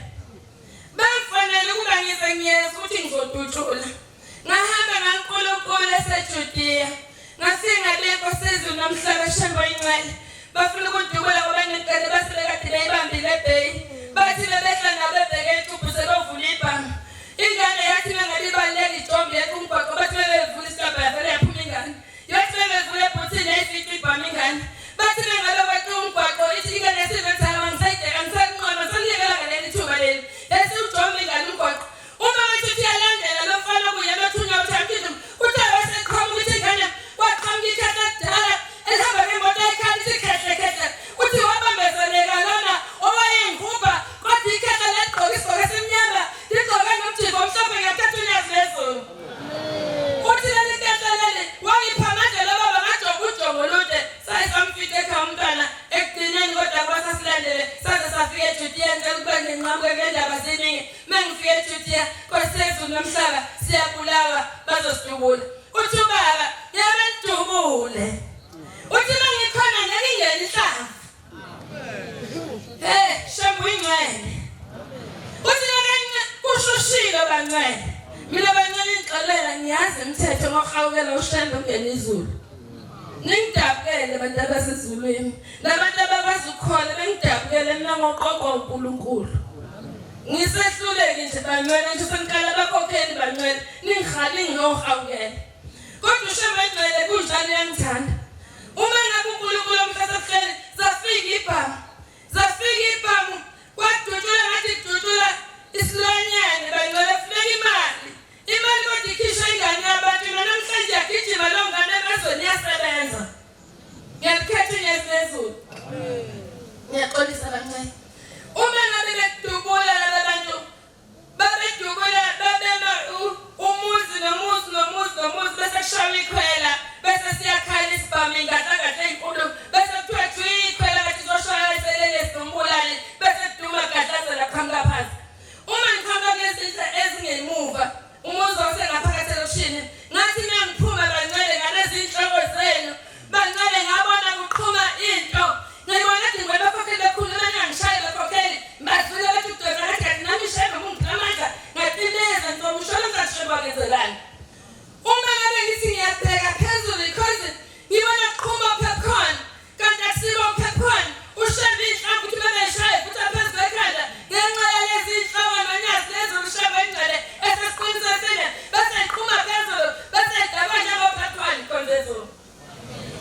bamfonela ukuba ngize ngiyeza ukuthi ngizodutshula ngahamba ngaNkulunkulu eseJudiya ngafika ngale Nkosi yezulu nomhlaba Shembe ingcwele bafuna ukudubula ngoba ngicela basebekade beyibambile ebheyi bathi bebehla nabebheke eCuphu sebevula ibhanga ingane yathi bengalibaleka ijombi yekumgwaqo bathi bebevula isikabha yavele yaphuma ingane yathi bebevula ebhuthini yayifica ibhama ingane bathi bengabe kweqa umgwaqo ithi ingane yesivetha angisayideka ngisakunqoba saliyekela ngaleli thuba leli yathi ujombi ingane umgwaqo uma wathi uyalandela lo mfana kuye bethunya uthakile kuthe waseqhamuka ukuthi ingane waqhamuka ikhehla kudala elihamba ngemoto ekhaya ithi khehle uthi wabambezeleka lona owayenghuba kodwa ikhehla legqoka isigqoko esimnyama ligqoke nomjimbo omhlophe ngakhetha unyazi lezulu uthi leli khehla leli wangipha amandla baba ngajoga ujongo lude sayisamfika ekhaya umntwana ekugcineni kodwa kwasasilandele saze safika eJudiya ngicela ukuba nginqamuke ngendaba ziningi mengifika eJudiya Nkosi yezulu nomhlaba siyabulawa bazosidubula uthi ubaba yabendubule uthi mangikhona ngeke ingene inhlamvu Shembe ingcwele uthi ngeke kushushile bangcwele mina bangcwele ngixolela ngiyazi imithetho ngokuhawukela uShembe ungena izulu ningidabukele abantu abasezulwini nabantu abakwazi ukukhola bengidabukele mina ngoqoqo uNkulunkulu ngisehluleki nje bangcwele nje sengiqala abakhokheli bangcwele ningihali ngohawukela kodwa uShembe ingcwele ingane yangithanda uma ngabe uNkulunkulu omhlosafeni zafika ibhamu kwadutshula ngathi kudutshula isilwanyane bangcwele funeka imali kodwa ikhishwa ingane yabantu namhlanje yagijima lo ngane emazweni iyasebenza ngiyakhetha inyezezulu ngiyaxolisa kancane uma ngabe bedubula labantu babedubula babema umuzi nomuzi bese kushaya ikhwela bese siyakhala isibhamu ingadla enkulu bese kuthiwa ikhwela bathi zoshaya iselele sidombulane bese kuduma gadlazela kuhamka phansi uma ngihamba kulezindlu ezingemuva umuzi wasengaphakathi elokishini ngathi mina ngiphuma bangcwele ngalezi inhloko zenu bangcwele ngabona kuqhuma into ngibona ukuthi ngibona bakhokhele bekhuluma nangishaya bakhokhele badlule bathi kudoda ngathi nami shebe ngumamandla ngatineza ngizomshola ngizasheba kenzelani uma ngabe ngithi ngiyabheka phezulu because ngibona kuqhuma popcorn kanti akusibo popcorn ushebe inhloko ukuthi bebeshaya futhi phezulu ekhanda ngenxa yalezi inhloko nonyazi lezo ushebe ingcwele esesiqinisesile bese iqhuma phezulu bese idaba njengopopcorn konzezulu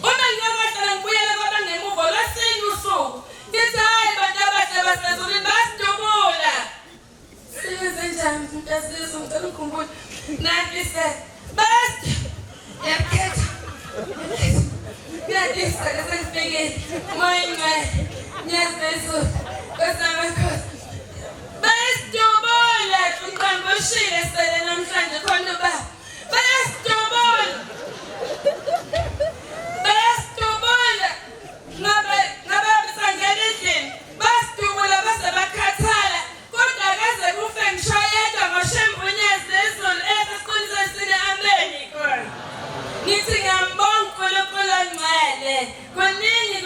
uma ngiyabadala ngibuyele kwabangemuva lwesine usuku ngithi hayi bantu abahle basezulwini basidubula sibenze njani nkazizwe ngicela ukukhumbula nantise best yakhetha ngiyadisa kasengifikile moyingcwele nyezezulu kwesamakhosi basidubula ngqangoshile sele namhlanje khona ubaba basidubula ngabe bisangena endlini basidubula base bakhathala kodwa akaze kufe ngishayedwa ngoshembunyezi ezulu esesiqinisesile ameni khona ngithi ngiyambonga uNkulunkulu ongcwele kuningi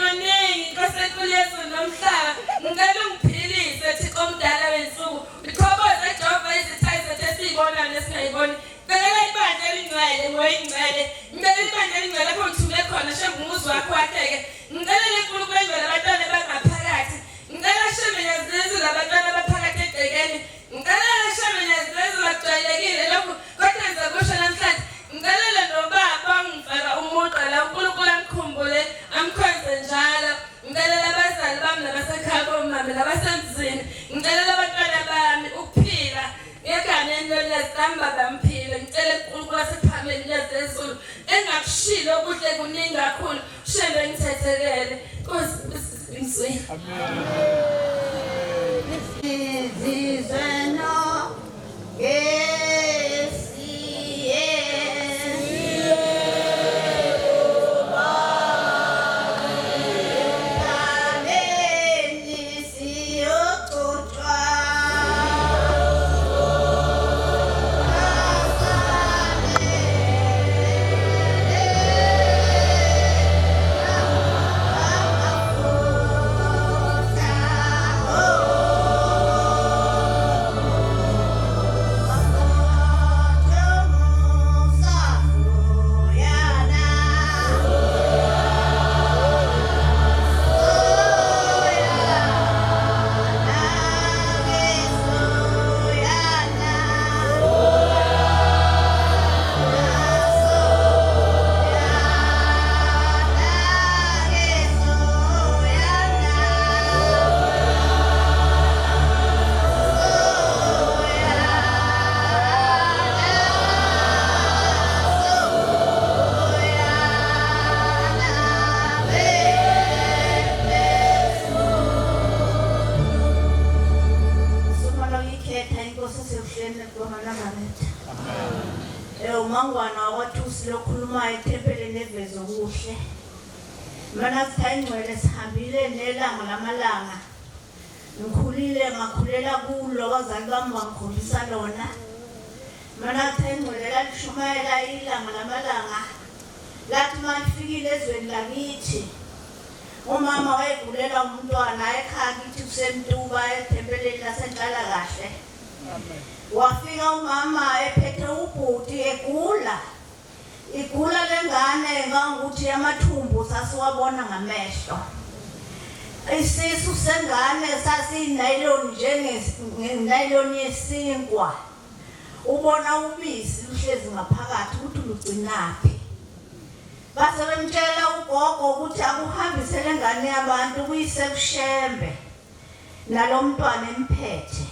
Nkosi enkulu yezulu nomhlaba ngicela ungiphilise Thixo omdala wensuku uthokoze Jehova izithayi zethu esiyibona nesingayiboni ngicela ibandla elingcwele ngoyingcwele ngicela ibandla elingcwele lapho ngithume khona shembe umuzi wakho wakheke ngicela uNkulunkulu engcwele abantwana bangaphakathi ngicela shembe nyezezulu abantwana abaphakathi egcekeni ngicela shembe nyezezulu akujwayelekile lokho kodwa ngizokusho namhlanje ngicela nobaba ongifaka umuntu la uNkulunkulu amkhumbule amkhonze njalo ngicela abazali bami nabasekhaya bomama nabasemzini ngicela abantwana bami ukuphila eganeni lolezihamba bamphile ngicela uNkulunkulu wasephakeme nyezezulu engakushilo okuhle kuningi kakhulu shembe ngithethekele Nkosi ngizwe Izizweno umangwana wakwaThusi lokhuluma ethempelini evezo kuhle mana sithayingcwele sihambile nelanga lamalanga ngikhulile ngakhulela kulo abazali bami bangikhombisa lona mana sithayingcwele lashumayela ilanga lamalanga lathi mangifikile ezweni lakithi umama wayegulela umntwana ekhaya kithi usemtuba ethempelini lasenhlala kahle wafika umama ephethe ubhuti igula lengane ngangukuthi amathumbu sasiwabona ngamehlo isisu sengane sasiyinylon njengenylon yesinkwa ubona ubisi luhlezi ngaphakathi ukuthi lugcinaphi base bemtshela ugogo ukuthi akuhambisele ingane yabantu kuyise kushembe nalo mntwana emphethe.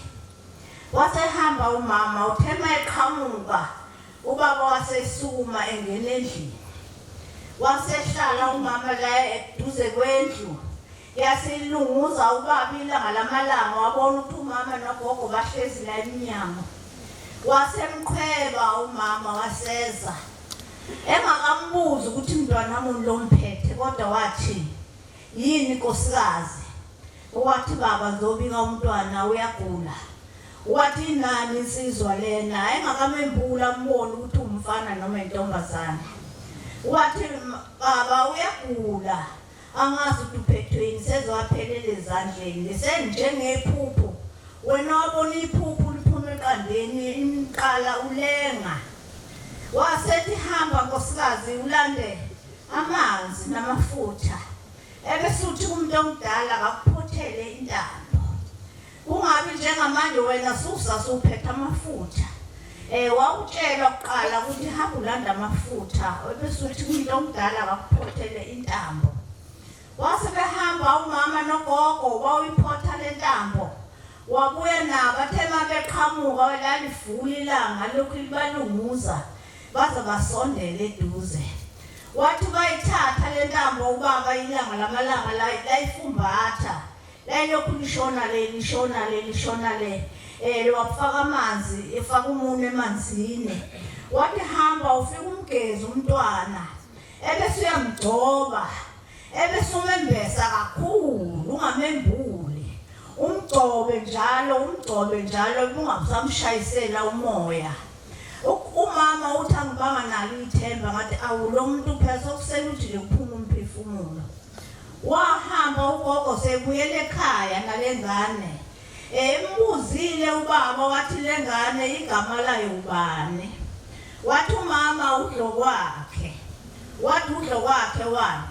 Wasehamba umama uthema eqhamuka ubaba wasesukuma engena endlini. Wasehlala umama la eduze kwendlu yasilunguza ubaba ilanga lamalanga wabona ukuthi umama nogogo bahlezi la eminyango. Wasemqhweba umama waseza engakambuza ukuthi umntwana wami lo mphethe kodwa wathi yini nkosikazi. Wathi baba ngizobika umntwana uyagula. Wathi nani insizwa lena engakamembula umbone ukuthi umfana noma intombazana. Wathi baba uyagula angazi ukuthi uphethweni sezwaphelele ezandleni senjengephupho. Wena wabona iphupho liphuma eqandeni imqala ulenga. Wasethi hamba nkosikazi ulande amanzi namafutha. Ebese uthi umuntu omdala akuphothele intambo. Kungabi njengamanje wena suphethe amafutha. Wawutshela uqala ukuthi hamba ulanda amafutha. Ebese uthi umuntu omdala akuphothele intambo. Wase behamba umama nogogo wayiphotha le ntambo. Wabuya nabo athema beqhamuka lalivula ilanga lokhu libalunguza baze basondele eduze. Wathi bayithatha le ntambo ubaba ilanga lamalanga layifumbatha. Layilokhu lishona le. Wafaka amanzi efaka umunwe emanzini. Wathi hamba ufika umgezi umntwana. Ebese uyamgcoba. Ebese umembesa kakhulu ungamembuli. Umgcobe njalo ungasamshayisela umoya. Umama uthi angibanga nalo ithemba ngathi awulo muntu phela sokusela ukuthi lephuma umphefumulo. Wahamba ugogo sebuyele ekhaya nalengane. Embuzile ubaba wathi lengane igama layo ubani. Wathi umama udlo kwakhe. Wathi udlo kwakhe wani.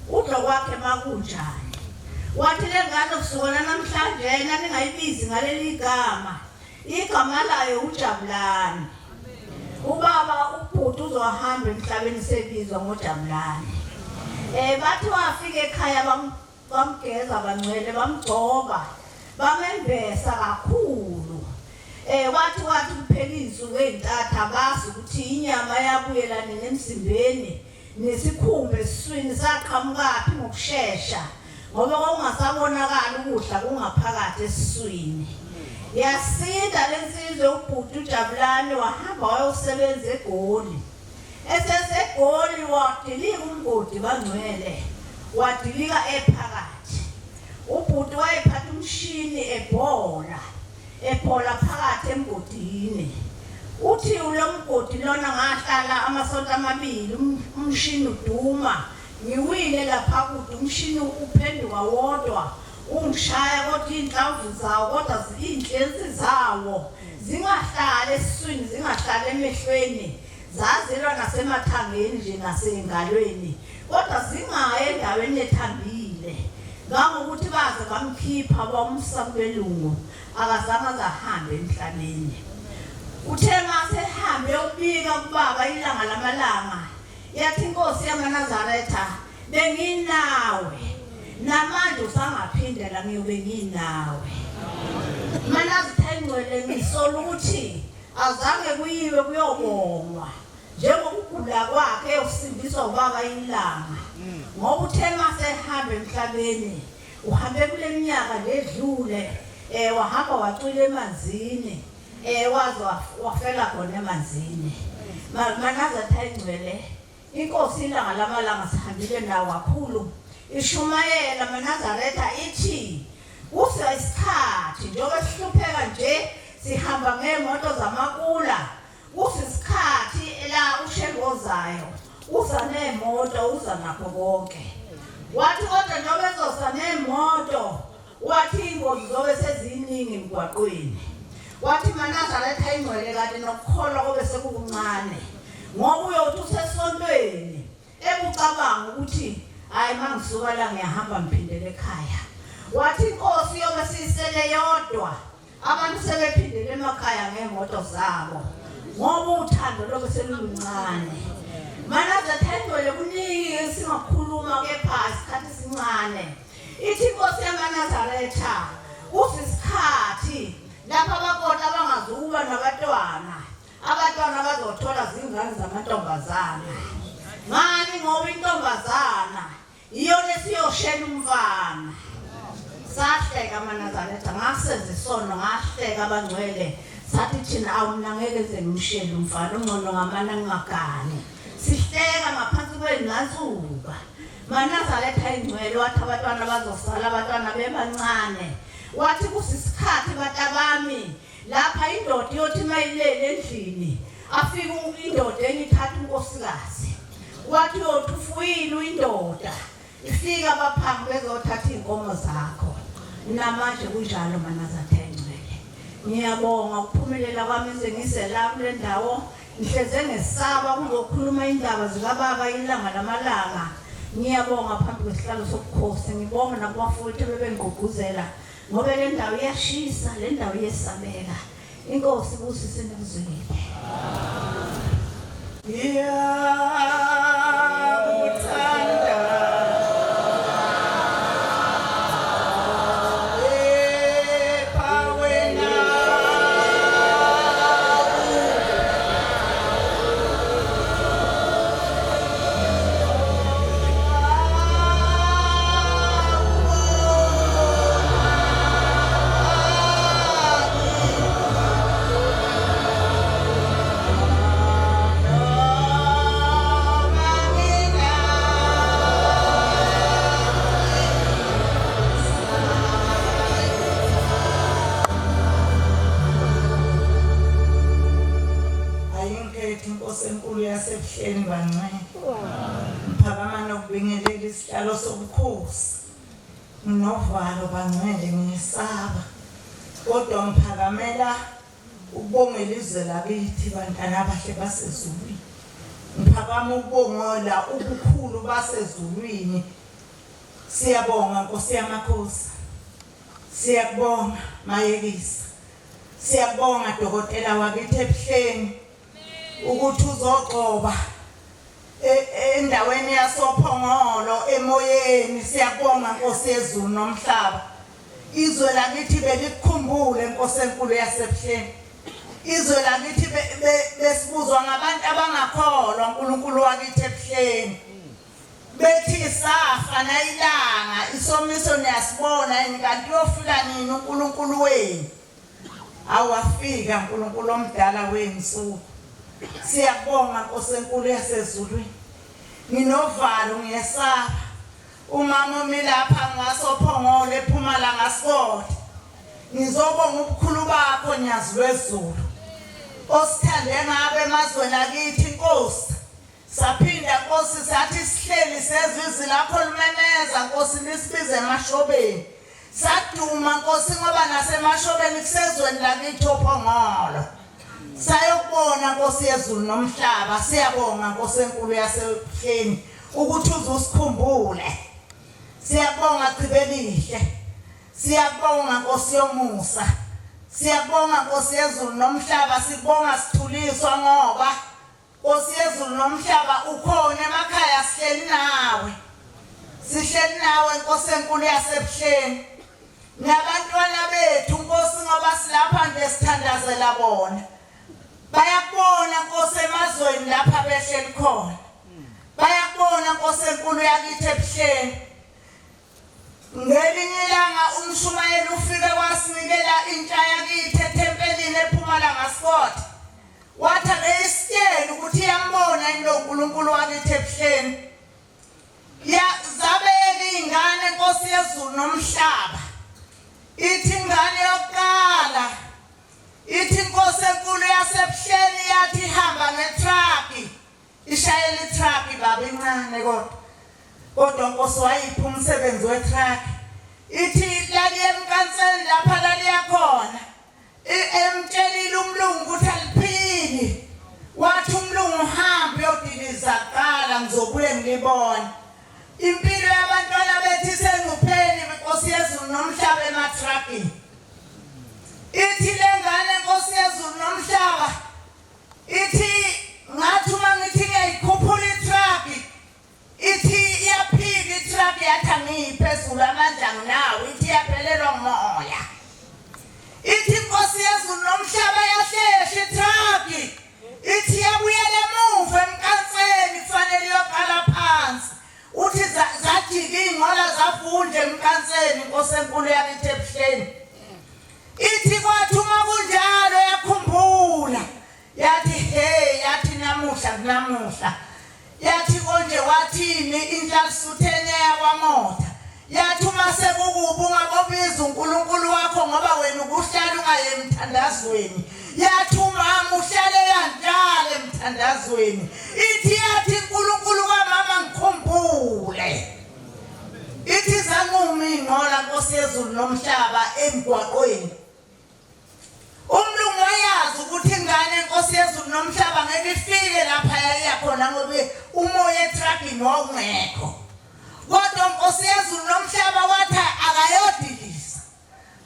Udlo kwakhe makunjani. Wathi lengane kusukela namhlanje ningayibizi ngaleli gama. Igama layo uJabulani. Ubaba ubhuti uzohamba emhlabeni sebizwa ngoJabulani. Bathi wafika ekhaya bamgeza bangcwele bamgcoba bamembesa kakhulu. Wathi kuphelisa kweintatha bazi ukuthi inyama yabuyelana nemsimbeni nesikhumbe esiswini saqhamukapi ngokusheshsha ngoba kungasabonakala ukudla kungaphakathi esiswini. Yasinda lensizwe ubhuti uJabulani wahamba wayosebenza eGoli. Esesegoli wadilika umgodi bangcwele. Wadilika ephakathi. Ubhuti wayephatha umshini ebhola phakathi emgodini. Uthi lo mgodi lona ngahlala amasonto amabili umshini uduma. Ngiwile lapha kude umshini uphenduka wodwa. Ungishaya kodwa inhlamvu zawo kodwa izinhlensi zawo zingahlali esiswini zingahlali emehlweni zazilwa nasemathangeni nje nasengalweni kodwa zingaye endaweni ethambile ngangokuthi baze bamkhipha bamsa kubelungu akazange zahambe emhlabeni. Uthe mase hambe ubika kubaba ilanga lamalanga yathi inkosi yamaNazaretha benginawe namanje usangaphindela ngiyobe nginawe. Mana zithengcwele ngisola ukuthi azange kuyiwe kuyobongwa njengokugula kwakhe usindiswa ubaba ilanga ngoba uthe mase hamba emhlabeni uhambe kule minyaka ledlule wahamba wacwila emanzini waze wafela khona emanzini. Manaza thengcwele inkosi ilanga lamalanga sihambile nawo kakhulu. Ishumayela amaNazaretha ithi kusa isikhathi njengoba sihlupheka nje sihamba ngemoto zamakula kusa isikhathi la ushengozayo uza nemoto uza nakho konke. Wathi kodwa njengoba ezosa nemoto wathi ingozi zobe seziningi emgwaqweni. Wathi amaNazaretha ingcwele kanti nokukholwa kobe sekukuncane ngoba uyothi usesontweni ebucabanga ukuthi hayi mangisuka la ngiyahamba ngiphindele ekhaya. Wathi inkosi yobe sisele yodwa abantu sebephindele emakhaya ngemoto zabo ngoba uthando lobe seluluncane. Mana zathengcwele kuningi abancane. Ithi Inkosi yamaNazaretha usisikhathi lapha abakona abangazukuba nabantwana. Abantwana bazothola zingane zamantombazana. Ngani ngoba intombazana iyona esiyoshela umfana. Sahleka amaNazaretha ngasenza isono ngahleka abangcwele. Sathi thina awuna ngeke ngimshele umfana ungcono ngamana ngingagani. Sihleka ngaphansi kwenansuka. MaNazaretha ingcwele wathi abantwana bazosala abantwana bebancane. Wathi kusisikhathi batabami lapha indoda yothi mayilele endlini afika indoda engithatha unkosikazi. Wathi uyotufuyile indoda ifika abaphambi bezothatha inkomo zakho. Namanje kunjalo MaNazaretha ingcwele. Ngiyabonga ukuphumelela kwami ngise la kule ndawo. Ngihleze ngesaba kuzokhuluma indaba zikababa ilanga lamalanga. Ngiyabonga phambi kwesihlalo sobukhosi. Ngibonga nakubafowethu bebengqugquzela ngoba le ndawo iyashisa, le ndawo iyesabeka. Inkosi busise nikuzwile. Enkulu yasebuhleni bancane. Mphakamana ukubingelela isihlalo sobukhosi. Nginovalo bangcwele ngiyesaba. Kodwa ngiphakamela ukubongela izwe lakithi bantwana abahle basezulwini. Ngiphakama ukubongola ubukhulu basezulwini. Siyabonga Nkosi yamakhosi. Siyakubonga Mayekisi. Siyabonga Dokotela wakithi ebuhleni. Ukuthi uzoqoba endaweni yasophongolo emoyeni. Siyabonga Nkosi yezulu nomhlaba. Izwe lakithi belikukhumbule Nkosi enkulu yasebuhleni. Izwe lakithi besibuzwa ngabantu abangakholwa uNkulunkulu wakithi ebuhleni. Bethi safa nayilanga isomiso niyasibona kanti yofika nini uNkulunkulu wenu. Awafika uNkulunkulu omdala wensuku. Siyabonga Nkosi enkulu yasezulwini. Nginovalo ngiyesaba. Umama omilapha ngasophongolo ePhumalanga Sport. Ngizobonga ubukhulu bakho Nyazi lwezulu. Osithande ngabe emazweni akithi Nkosi. Saphinda Nkosi sathi sihleli sezizwi lakho lumemeza Nkosi lisibize emashobeni. Saduma Nkosi ngoba nasemashobeni kusezweni lakithi ophongolo. Sayobona Nkosi yezulu nomhlaba. Siyabonga Nkosi enkulu yasebuhleni ukuthi uzosikhumbule. Siyabonga Gcibelihle. Siyabonga Nkosi yomusa. Siyabonga Nkosi yezulu nomhlaba. Sibonga sithuliswa ngoba Nkosi yezulu nomhlaba ukhona emakhaya sihleli nawe. Sihleli nawe Nkosi enkulu yasebuhleni. Nabantwana bethu Nkosi ngoba silapha nje sithandazela bona. Bayakubona Nkosi emazweni lapha behleli khona. Bayakubona Nkosi enkulu yakithi ebuhleni. Ngelinye ilanga umshumayeli ufike wasinikela intsha yakithi eThempelini ePhumalanga Sport. Wathi akesitshela ukuthi iyambona into uNkulunkulu wakithi ebuhleni. Zabeka ingane Nkosi yezulu nomhlaba. Ithi ingane yokuqala. Ithi Nkosi enkulu yasebuhleni yathi ihamba ngetruck. Ishayela itruck baba incane kodwa Nkosi wayipha umsebenzi wetruck. Ithi lali emkanseni lapha lali yakhona. Emtshelile umlungu ukuthi aliphili. Wathi umlungu uhambe uyodiliza kuqala ngizobuye ngilibone. Impilo yabantwana bethi senupheni Nkosi yezulu nomhlaba ematruckini. Ithi lengane Nkosi yezulu nomhlaba. Ithi ngathi uma ngithi ngiyikhuphula itruck. Ithi iyaphika itruck yathi angiphe yezulu amandla nginawo ithi yaphelelwa umoya ithi inkosi yezulu nomhlaba yahlesha itraki ithi yabuyela emuva emkanseni kufanele iyoqala phansi uthi zajika ingqola zavunja emkanseni inkosi enkulu yakithi ebuhleni ithi kwathi uma kunjalo yakhumbula yathi hey yathi namuhla yathi konje wathini inhlansuthene yakwamotha yathi uma sekukubi ungabobiza uNkulunkulu wakho ngoba wena ukuhlala ungaye emthandazweni yathi umama uhlale yanjalo emthandazweni ithi yathi uNkulunkulu kamama ngikhumbule ithi zanquma ingqola Nkosi yezulu nomhlaba emgwaqweni umlungu wayazi ukuthi ingane Nkosi yezulu nomhlaba ngeke ifike lapha yayakhona ngoba umoya etragini wawungekho kodwa Nkosi yezulu nomhlaba wathi akayodilisa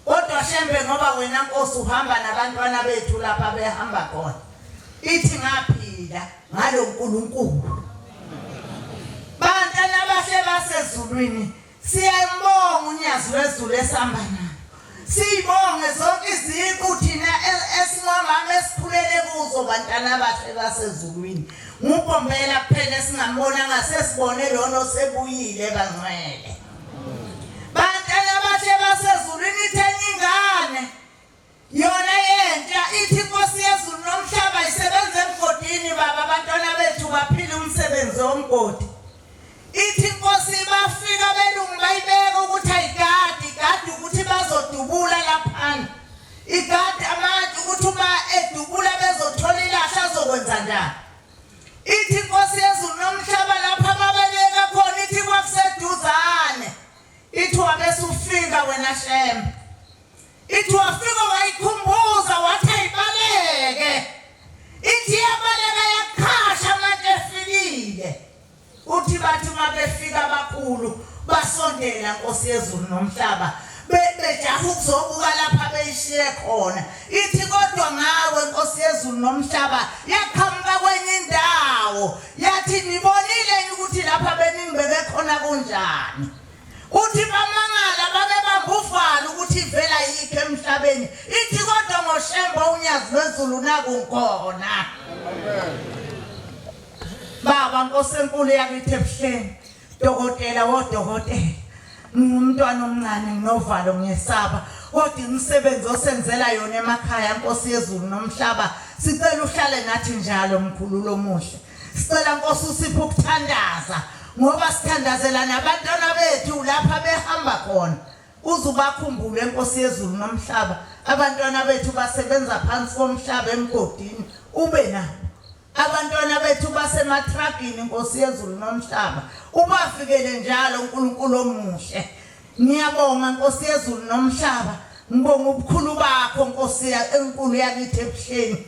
kodwa shembe ngoba wena Nkosi uhamba nabantwana bethu lapha behamba khona ithi ngaphila ngalo uNkulunkulu bantwana bahle basezulwini siyambonga unyazi wezulu esihamba nayo sibonge zonke iziqu thina esingomama esikhulele kuzo bantwana bahle basezulwini ngubombela kuphela singambona ngasesibone lona osebuyile bangcwele bantwana bahle basezulwini ithenye ingane yona yentsha ithi Nkosi yezulu nomhlaba isebenza emgodini baba abantwana bethu baphila umsebenzi womgodi ithi Nkosi bafika belungu bayibeka ukuthi ayigadi ukuthi bazodubula laphana igadi amanje ukuthi uma edubula bezothola ilahla azokwenza njani ithi Nkosi yezulu nomhlaba lapha babeleka khona ithi kwakuseduzane ithi wabesufika wena Shembe ithi wafika wayikhumbuza wathi ayibaleke ithi yabaleka yakhasha manje efikile uthi bathi mabefika abakhulu basondela Nkosi yezulu nomhlaba bejaha ukuzobuka lapha beyishiye khona ithi kodwa ngawe Nkosi yezulu nomhlaba yakhamka kwenye indawo yathi nibonile ukuthi lapha beningibeke khona kunjani uthi bamangala babebamba uvalo ukuthi ivela yikho emhlabeni ithi kodwa ngoShembe unyazi wezulu nakunkhona baba Nkosi enkulu yakithi ebuhleni dokotela wodokotela ngumntwana omncane nginovalo ngiyesaba kodwa imisebenzi osenzela yona emakhaya Nkosi yezulu nomhlaba sicela uhlale nathi njalo mkhululo omuhle sicela Nkosi usiphe ukuthandaza ngoba sithandazela nabantwana bethu lapha behamba khona uzubakhumbule Nkosi yezulu nomhlaba abantwana bethu basebenza phansi komhlaba emgodini ube nabo abantwana bethu basematragini Nkosi yezulu nomhlaba ubafikele njalo uNkulunkulu omuhle ngiyabonga Nkosi yezulu nomhlaba ngibonga ubukhulu bakho Nkosi enkulu yakithi ebuhleni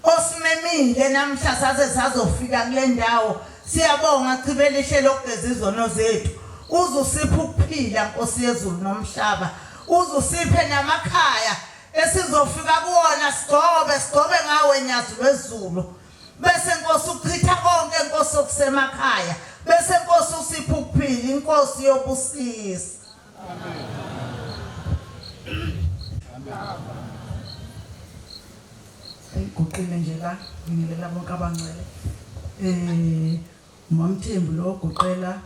osimemile namhla saze sazofika kule ndawo siyabonga chibele ihle lokugeza izono zethu uzusipha ukuphila Nkosi yezulu nomhlaba uzusiphe namakhaya esizofika kuwona sigcobe ngawe nyazi wezulu bese Nkosi uchitha konke Nkosi okusemakhaya bese Nkosi usipha ukuphila inkosi yobusisa ayiguqile nje la nginilela bonke abangcwele uMamthembu lo oguqela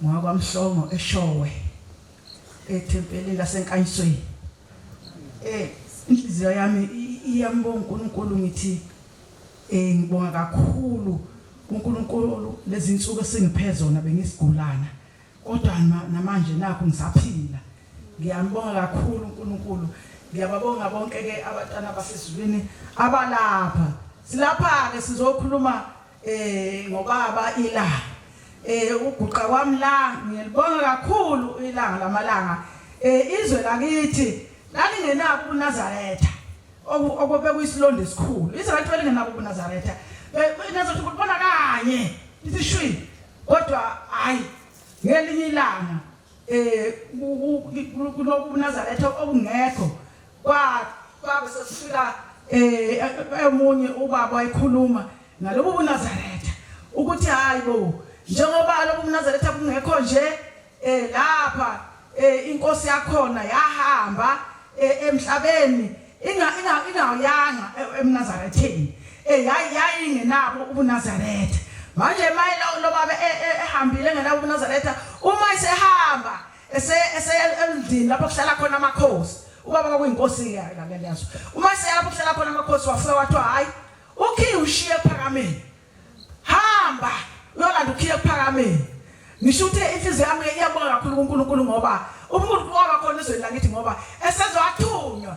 ngwakwamhlongo eShowe ethempelini laseNkanyisweni inhliziyo yami iyambonga uNkulunkulu ngithi ngibonga kakhulu uNkulunkulu lezi insuku esingiphezona bengisigulana kodwa namanje nakho ngisaphila ngiyambonga kakhulu uNkulunkulu ngiyababonga bonke ke abatana basezulwini abalapha silapha ke sizokhuluma ngobaba ilanga uguqa kwami la ngiyalibonga kakhulu ilanga lamalanga izwe lakithi lalingenabo uNazaretha okubekuyisilonda esikhulu izwe lalingenabo uNazaretha nazothi ukubona kanye isishwini kodwa hayi ngelinye ilanga kuloku uNazaretha okungekho kwabe sesifika emunye ubaba wayikhuluma ngalobu uNazaretha ukuthi hayibo njengoba lo umNazaretha kungekho nje lapha inkosi yakhona yahamba emhlabeni ingayanga eMnazaretheni yayingenabo ubuNazaretha manje maye lo baba ehambile ngenabo ubuNazaretha uma isehamba eseldini lapho kuhlala khona amakhosi ubaba kuyinkosi ke yazo uma iseyapho kuhlala khona amakhosi wafika wathi hayi ukhi ushiye ephakameni hamba uyolanda ukhi ephakameni ngisho ukuthi inhliziyo yami iyabonga kakhulu kuNkulunkulu ngoba umuntu wakhona ezweni lakithi ngoba esezwathunywa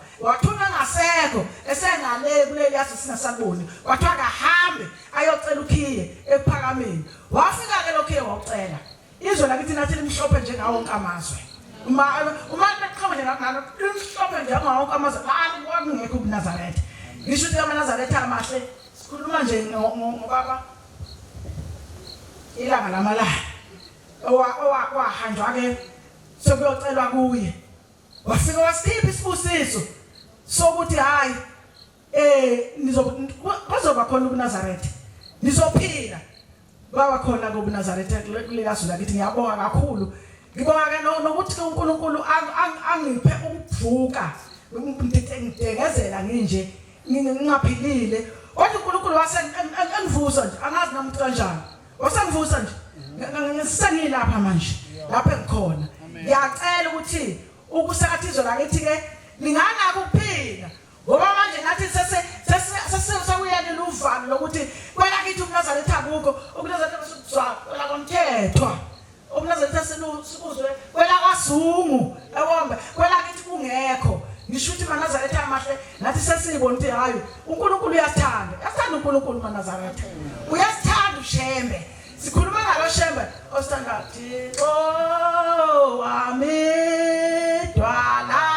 ngasekho esengale kuleli yaso singasaboni kwathiwa kahambe ayocela ukhiye ephakameni wafika ke lokhiye wacela izwe lakithi nathi limhlophe njengawo wonke amazwe uma beqhawe nje ngalo limhlophe njengawo wonke amazwe la kwakungekho ubuNazaretha ngisho ukuthi amaNazaretha amahle sikhuluma nje ngobaba ilanga lamalanga wahanjwa ke sokuyocelwa kuye wafika wasiphi isibusiso sokuthi hayi bazoba khona ubuNazaretha nizophila baba khona kubuNazaretha kulekazo lakithi ngiyabonga kakhulu ngibonga ke nokuthi uNkulunkulu angiphe ukuvuka ngidengezela nginje ngingaphilile kodwa uNkulunkulu wasengivusa nje angazi nami kanjani wasengivusa nje ngisengilapha manje lapha engikhona ngiyacela ukuthi ukusakathizwa lakithi ke linganaka ukuphila ngoba manje nathi sesawuyele uvalo lokuthi kwelakithi uMnazaretha akukho uMnazaretha besuzwa la komthethwa uMnazaretha sikuzwe kwela kwaZungu ewombe kwelakithi kungekho ngisho ukuthi uMnazaretha amahle nathi sesibona ukuthi hayi uNkulunkulu uyasithanda uNkulunkulu uMnazaretha uyasithanda uShembe sikhuluma ngalo Shembe osithanda Thixo wami dwala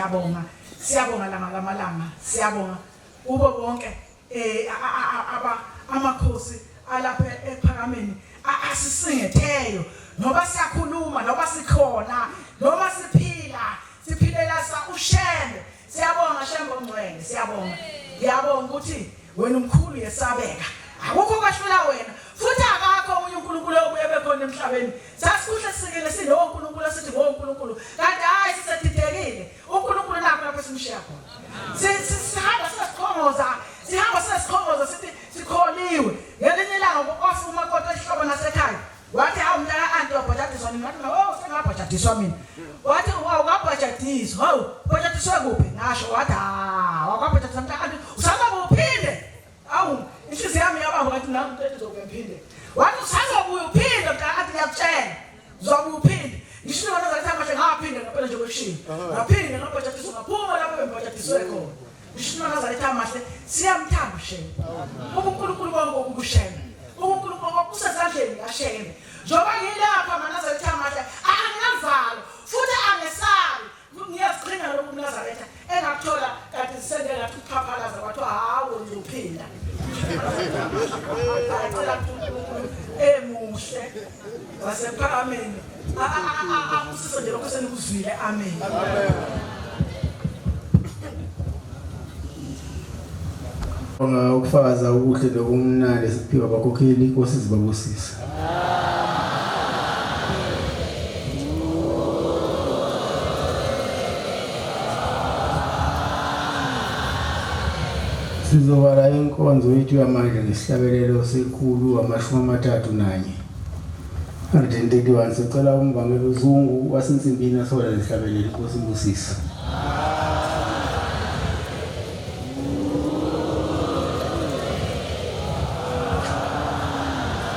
ngiyabonga siyabonga lamalanga siyabonga kubo bonke amakhosi alapha ephakameni asisingetheyo noba siyakhuluma noba sikhona noma siphilela uShembe siyabonga Shembe ongcwele siyabonga ngiyabonga ukuthi wena umkhulu yesabeka akukho kwashula wena futhi akakho umunye uNkulunkulu obuye bekhona emhlabeni sasikuhle sikele silo uNkulunkulu asithi ngoNkulunkulu kanti hayi sisedidekile uNkulunkulu nakho lapho simshiya khona sihamba sesikhongoza sithi sikholiwe ngelinye ilanga ngokofu umakoti esihloko nasekhaya wathi hawu mntana anti wabhajadiswa mina ngathi ngabhajadiswa mina wathi awukabhajadiswa bhajadiswe kuphi ngasho wathi wakabhajadiswa mntana anti usaba uphinde awu inhliziyo yami yabamba ngathi nami ngizokuphinde wathi usazobuya uphinde mntana anti ngiyakutshela uzobuya uphinde ngisho uNazaretha amahle ngaphinde ngempela nje kweshiya ngaphinde ngabhajadiswa ngaphuma lapho bembhajadiswe khona ngisho uNazaretha amahle siyamthanda uShembe uNkulunkulu bonke ukuShembe uNkulunkulu kusezandleni kaShembe njoba ngilapha uNazaretha amahle anginavalo futhi angesabi ngiyaziqhinga lokhu uNazaretha engakuthola kanti sisendela ngathi ukuphaphalaza kwathi hawo uzophinda acela uNkulunkulu emuhle wasephakameni akusise nje lokho senikuzwile amen ukufakaza ubuhle nobumnandi esiphiwa abakhokheli inkosi zibabusisa Sizobala inkonzo yethu yamanje ngesihlabelelo sekhulu ama-31 131 sicela uMvangeli uZungu wasensimbini asola lesihlabelelo Nkosi imbusise.